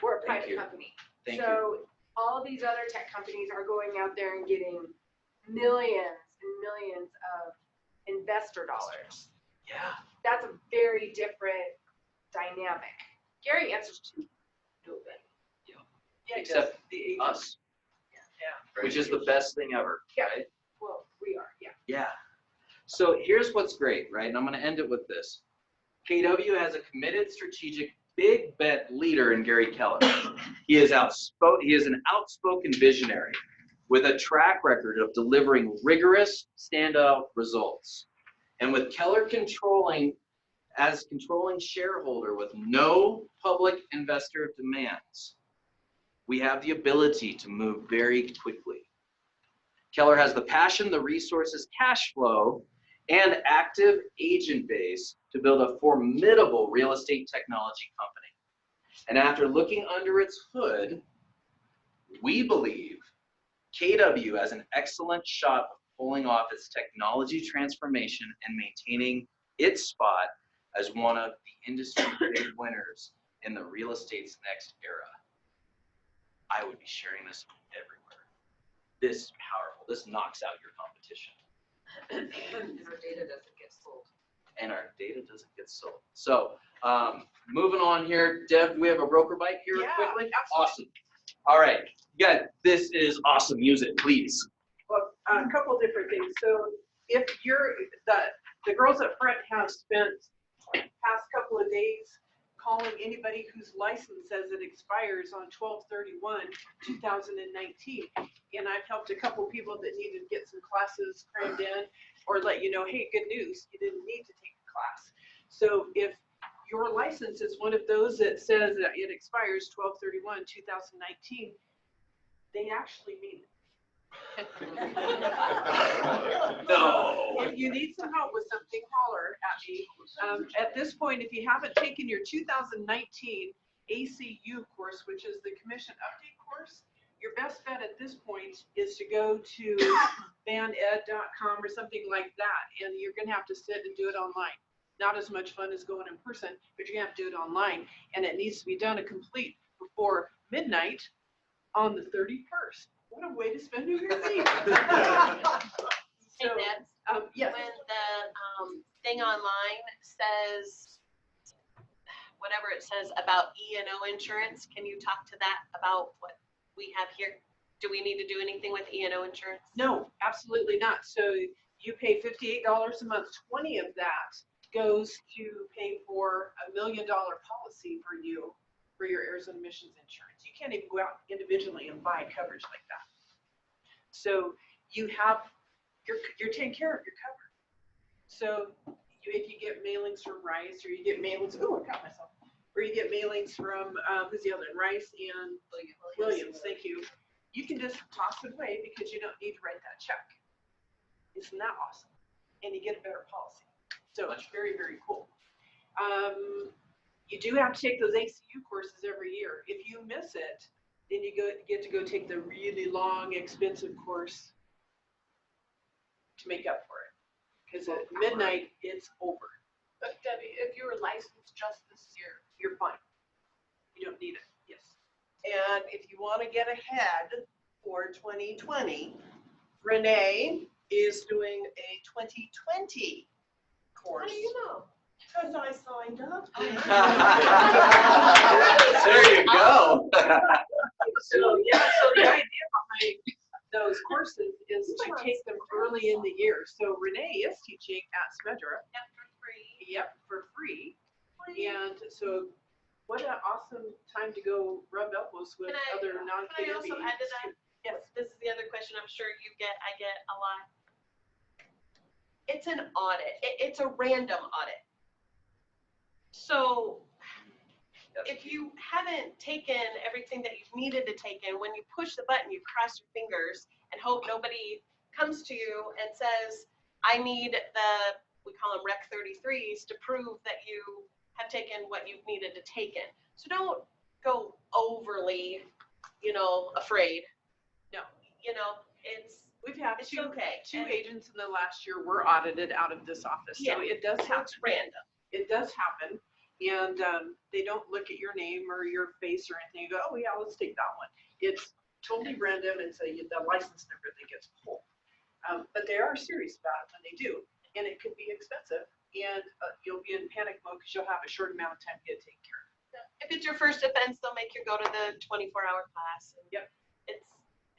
we're a private company. Thank So all these other tech companies are going out there and getting millions and millions of investor dollars. Yeah. That's a very different dynamic. Gary answers to nobody. Yeah, Except us, Yeah. which is the best thing ever, Yeah. right? Well, we are, yeah. Yeah. So here's what's great, right? And I'm going to end it with this. KW has a committed, strategic, big bet leader in Gary Keller. He is an outspoken visionary with a track record of delivering rigorous, standout results. And with Keller controlling shareholder with no public investor demands, we have the ability to move very quickly. Keller has the passion, the resources, cash flow, and active agent base to build a formidable real estate technology company. And after looking under its hood, we believe KW has an excellent shot of pulling off its technology transformation and maintaining its spot as one of the industry big winners in the real estate's next era. I would be sharing this everywhere. This is powerful. This knocks out your competition. And our data doesn't get sold. And our data doesn't get sold. So moving on here, Deb, do we have a broker bite here Yeah, quickly? absolutely. Awesome. All right, you guys, this is awesome music, please. Well, a couple different things. So if the girls up front have spent past couple of days calling anybody whose license says it expires on 12/31/2019. And I've helped a couple people that needed to get some classes crammed in, or let you know, hey, good news, you didn't need to take a class. So if your license is one of those that says that it expires 12/31/2019, they actually mean it. No. If you need some help with something, holler at me. At this point, if you haven't taken your 2019 ACU course, which is the commission update course, your best bet at this point is to go to banded.com or something like that, and you're going to have to sit and do it online. Not as much fun as going in person, but you're going to have to do it online, and it needs to be done and complete before midnight on the 31st. What a way to spend New Year's Eve. Hey, Deb, Yes. when the thing online says, whatever it says about E&O insurance, can you talk to that about what we have here? Do we need to do anything with E&O insurance? No, absolutely not. So you pay $58 a month. 20 of that goes to pay for $1 million policy for you for your errors and omissions insurance. You can't even go out individually and buy coverage like that. So you have, you're taking care of, you're covered. So if you get mailings from Rice, or you get mailings, oh, I caught myself, or you get mailings from, who's the other, Rice and Williams, thank you. You can just toss it away because you don't need to write that check. Isn't that awesome? And you get a better policy. So it's very, very cool. You do have to take those ACU courses every year. If you miss it, then you get to go take the really long, expensive course to make up for it. Because at midnight, it's over. But Debbie, if you were licensed just this year, You're fine. You don't need it, yes. And if you want to get ahead for 2020, Renee is doing a 2020 course. How do you know? Because I signed up. There you go. So, yeah, so the idea behind those courses is to take them early in the year. So Renee is teaching at Smedra. Yeah, for free. Yep, for free. And so what an awesome time to go rub elbows with other Can I non-KW. also add to that? Yes. This is the other question I'm sure I get a lot. It's an audit. It's a random audit. So if you haven't taken everything that you've needed to take in, when you push the button, you cross your fingers and hope nobody comes to you and says, I need we call them Rec 33s to prove that you have taken what you've needed to take in. So don't go overly, afraid. No. We've had It's two okay. agents in the last year were audited out of this office. So Yeah, it does so happen. it's random. It does happen. And they don't look at your name or your face or anything. You go, oh yeah, let's take that one. It's totally random. It's the license number that gets pulled. But they are serious about it when they do. And it could be expensive. And you'll be in panic mode because you'll have a short amount of time to get taken care of. If it's your first offense, they'll make you go to the 24-hour class. And yep.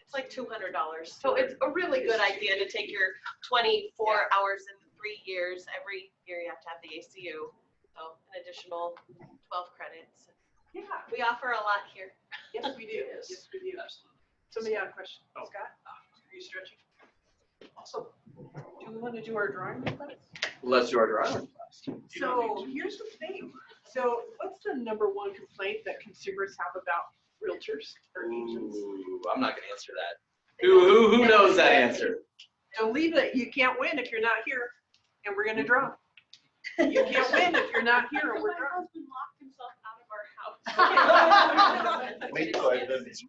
It's like $200. So it's a really good idea to take your 24 hours in 3 years. Every year you have to have the ACU. So an additional 12 credits. Yeah. We offer a lot here. Yes, we do. Yes, we do. Somebody had a question. Scott, are you stretching? Awesome. Do we want to do our drawing class? Let's do our drawing class. So here's the thing. So what's the number one complaint that consumers have about realtors or agents? Ooh, I'm not gonna answer that. Who knows that answer? Don't leave it. You can't win if you're not here, and we're gonna draw. You can't win if you're not here, and we're My drawing. husband locked himself out of our house. Wait till I finish.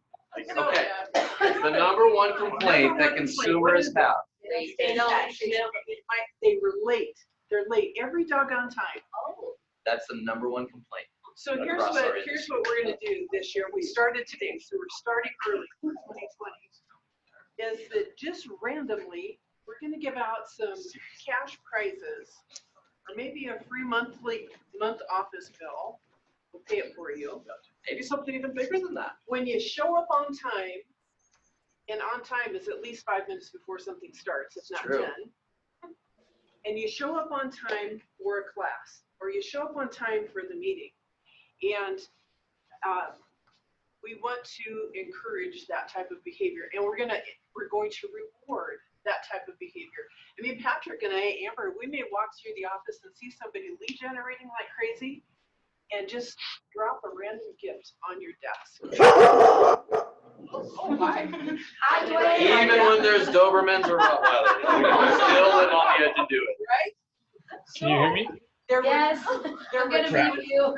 Okay. The number one complaint that consumers have. They're late. They're late every doggone time. Oh. That's the number one complaint. So here's Across our what we're gonna do this year. We started today, so we're starting early for 2020. Is that just randomly, we're gonna give out some cash prizes, or maybe a free month office bill. We'll pay it for you. Maybe something even bigger than that. When you show up on time, and on time is at least 5 minutes before something starts, if not True. 10. And you show up on time for a class, or you show up on time for the meeting. And we want to encourage that type of behavior, and we're going to reward that type of behavior. I mean, Patrick and I, Amber, we may walk through the office and see somebody lead generating like crazy, and just drop a random gift on your desk. Oh my! Even when there's Dobermans or Rottweilers, we still live on the edge to do it. Right? Can you hear me? Yes, I'm gonna mute you.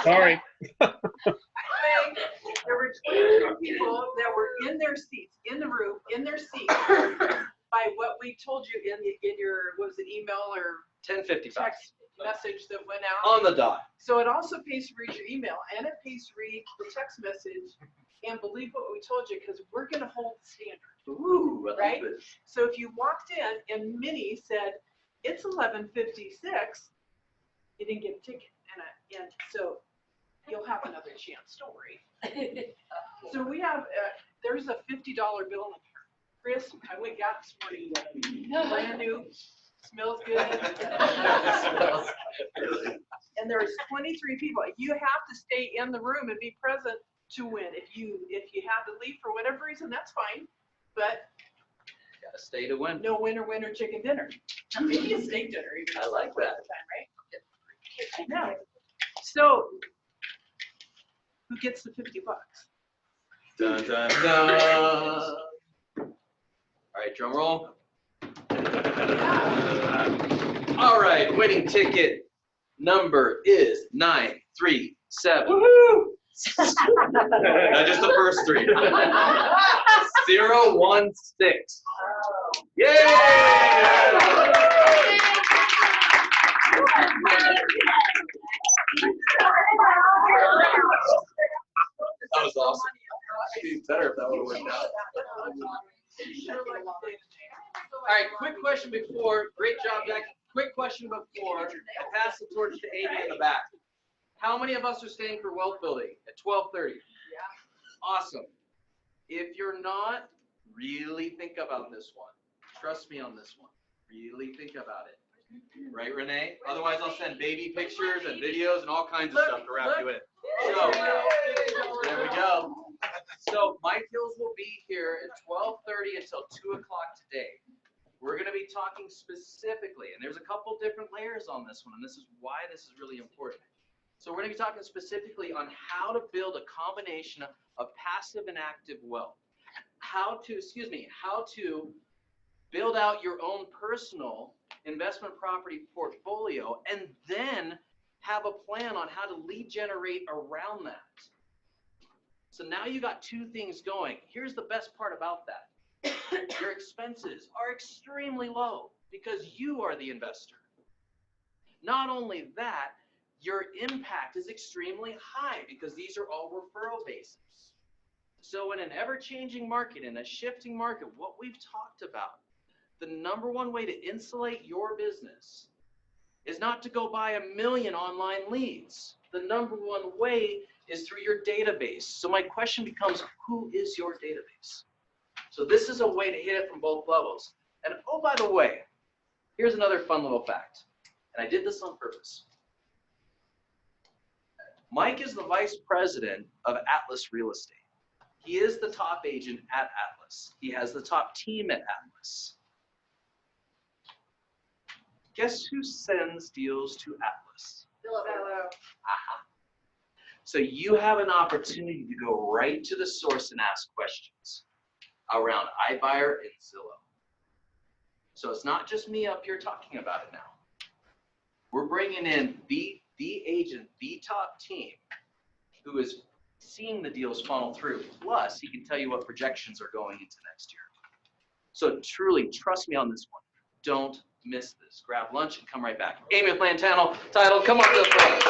Sorry. There were 22 people that were in their seats, in the room, in their seats, by what we told you in your, what was it, email or 10:55 text message that went out. on the dot. So it also pays to read your email, and it pays to read the text message, and believe what we told you, because we're gonna hold the standard. Ooh, I like Right? this. So if you walked in and Minnie said, it's 11:56, you didn't get a ticket, and so you'll have another chance, don't worry. So we have, there's a $50 bill in here. Chris, I went and got this morning, brand new, smells good. And there's 23 people. You have to stay in the room and be present to win. If you had to leave for whatever reason, that's fine, but Gotta stay to win. no winner chicken dinner. Maybe a steak dinner even. I like that. Right? Now, so who gets the $50? Dun, dun, dun. All right, drum roll. All right, winning ticket number is 937. Woohoo! Not just the first three. 016. Yay! question before. Great job, Jack. Quick question before I pass the torch to Amy in the back. How many of us are staying for wealth building at 12:30? Yeah. Awesome. If you're not, really think about this one. Trust me on this one. Really think about it. Right, Renee? Otherwise, I'll send baby pictures and videos and all kinds of stuff to wrap you in. So, there we go. So Mike Hills will be here at 12:30 until 2 o'clock today. We're going to be talking specifically, and there's a couple different layers on this one, and this is why this is really important. So we're going to be talking specifically on how to build a combination of passive and active wealth. How to build out your own personal investment property portfolio, and then have a plan on how to lead generate around that. So now you got two things going. Here's the best part about that. Your expenses are extremely low because you are the investor. Not only that, your impact is extremely high because these are all referral bases. So in an ever-changing market, in a shifting market, what we've talked about, the number one way to insulate your business is not to go buy 1 million online leads. The number one way is through your database. So my question becomes, who is your database? So this is a way to hit it from both levels. And oh, by the way, here's another fun little fact. And I did this on purpose. Mike is the vice president of Atlas Real Estate. He is the top agent at Atlas. He has the top team at Atlas. Guess who sends deals to Atlas? Aha. So you have an opportunity to go right to the source and ask questions around iBuyer and Zillow. So it's not just me up here talking about it now. We're bringing in the agent, the top team, who is seeing the deals funnel through. Plus, he can tell you what projections are going into next year. So truly, trust me on this one. Don't miss this. Grab lunch and come right back. Amy Lantano, title, come up to the front.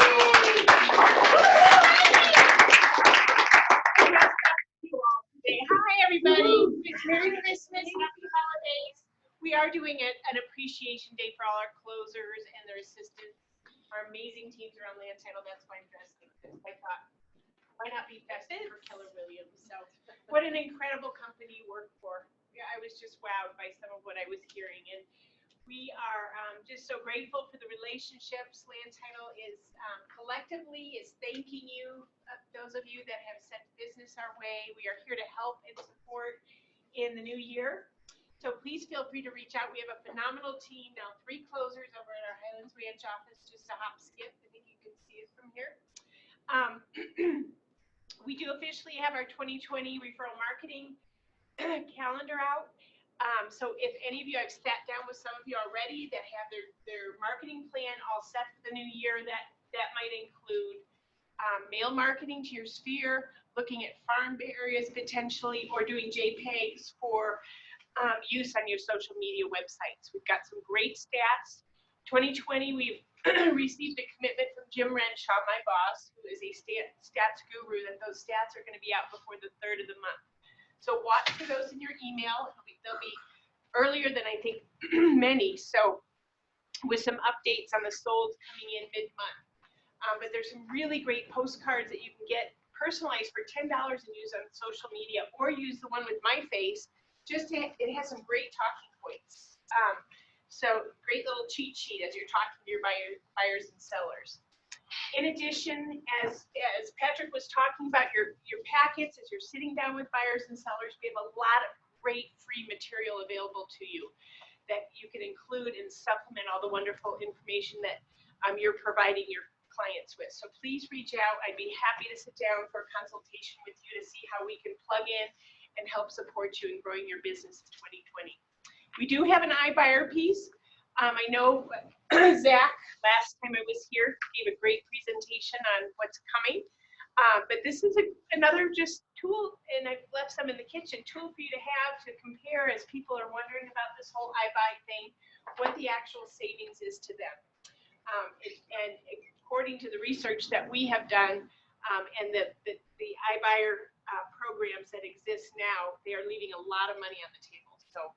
Hi, everybody. It's Merry Christmas, Happy Holidays. We are doing an appreciation day for all our closers and their assistants, our amazing teams around Lantano. That's why I'm dressed like this. I thought, why not be festive for Keller Williams? So, what an incredible company you work for. Yeah, I was just wowed by some of what I was hearing, and we are just so grateful for the relationships. Lantano is collectively is thanking you, those of you that have sent business our way. We are here to help and support in the new year. So please feel free to reach out. We have a phenomenal team now, 3 closers over at our Highlands Ranch office, just a hop skip. I think you can see it from here. We do officially have our 2020 referral marketing calendar out. So if any of you, I've sat down with some of you already that have their marketing plan all set for the new year. That might include mail marketing to your sphere, looking at farm areas potentially, or doing JPEGs for use on your social media websites. We've got some great stats. 2020, we've received a commitment from Jim Renshaw, my boss, who is a stats guru, that those stats are going to be out before the 3rd of the month. So watch for those in your email. They'll be earlier than I think many. So with some updates on the solds coming in mid-month. But there's some really great postcards that you can get personalized for $10 and use on social media, or use the one with my face. It has some great talking points. So great little cheat sheet as you're talking to your buyers and sellers. In addition, as Patrick was talking about your packets, as you're sitting down with buyers and sellers, we have a lot of great free material available to you that you can include and supplement all the wonderful information that you're providing your clients with. So please reach out. I'd be happy to sit down for a consultation with you to see how we can plug in and help support you in growing your business in 2020. We do have an iBuyer piece. I know Zach, last time I was here, gave a great presentation on what's coming. But this is another just tool, and I've left some in the kitchen, tool for you to have to compare as people are wondering about this whole iBuy thing, what the actual savings is to them. And according to the research that we have done, and the iBuyer programs that exist now, they are leaving a lot of money on the table. So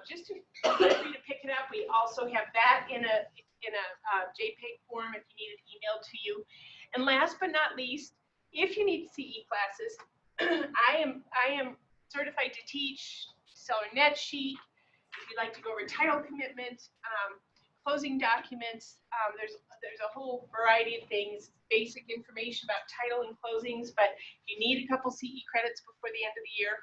Just to feel free to pick it up. We also have that in a JPEG form if you need it emailed to you. And last but not least, if you need CE classes, I am certified to teach seller net sheet. If you'd like to go over title commitment, closing documents, there's a whole variety of things, basic information about title and closings. But if you need a couple CE credits before the end of the year,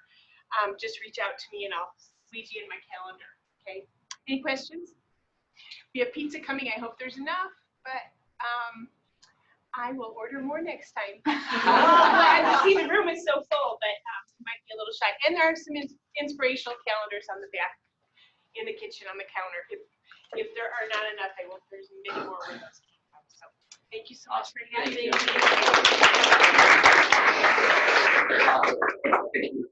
just reach out to me and I'll squeeze you in my calendar. Okay. Any questions? We have pizza coming. I hope there's enough, but I will order more next time. The room is so full, but it might be a little shy. And there are some inspirational calendars on the back in the kitchen on the counter. If there are not enough, there's many more windows. So thank you so much for having me.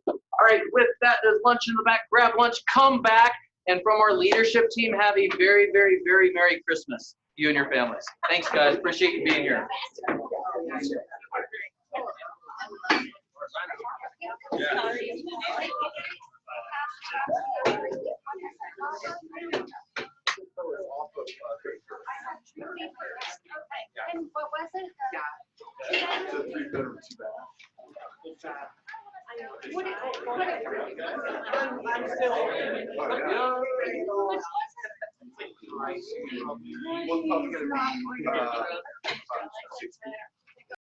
All right, with that, there's lunch in the back. Grab lunch, come back, and from our leadership team, have a very, very, very Merry Christmas, you and your families. Thanks, guys. Appreciate you being here. And what was it? It's a 3-bedroom, 2-bath. What is Well, probably gonna be, 6 people.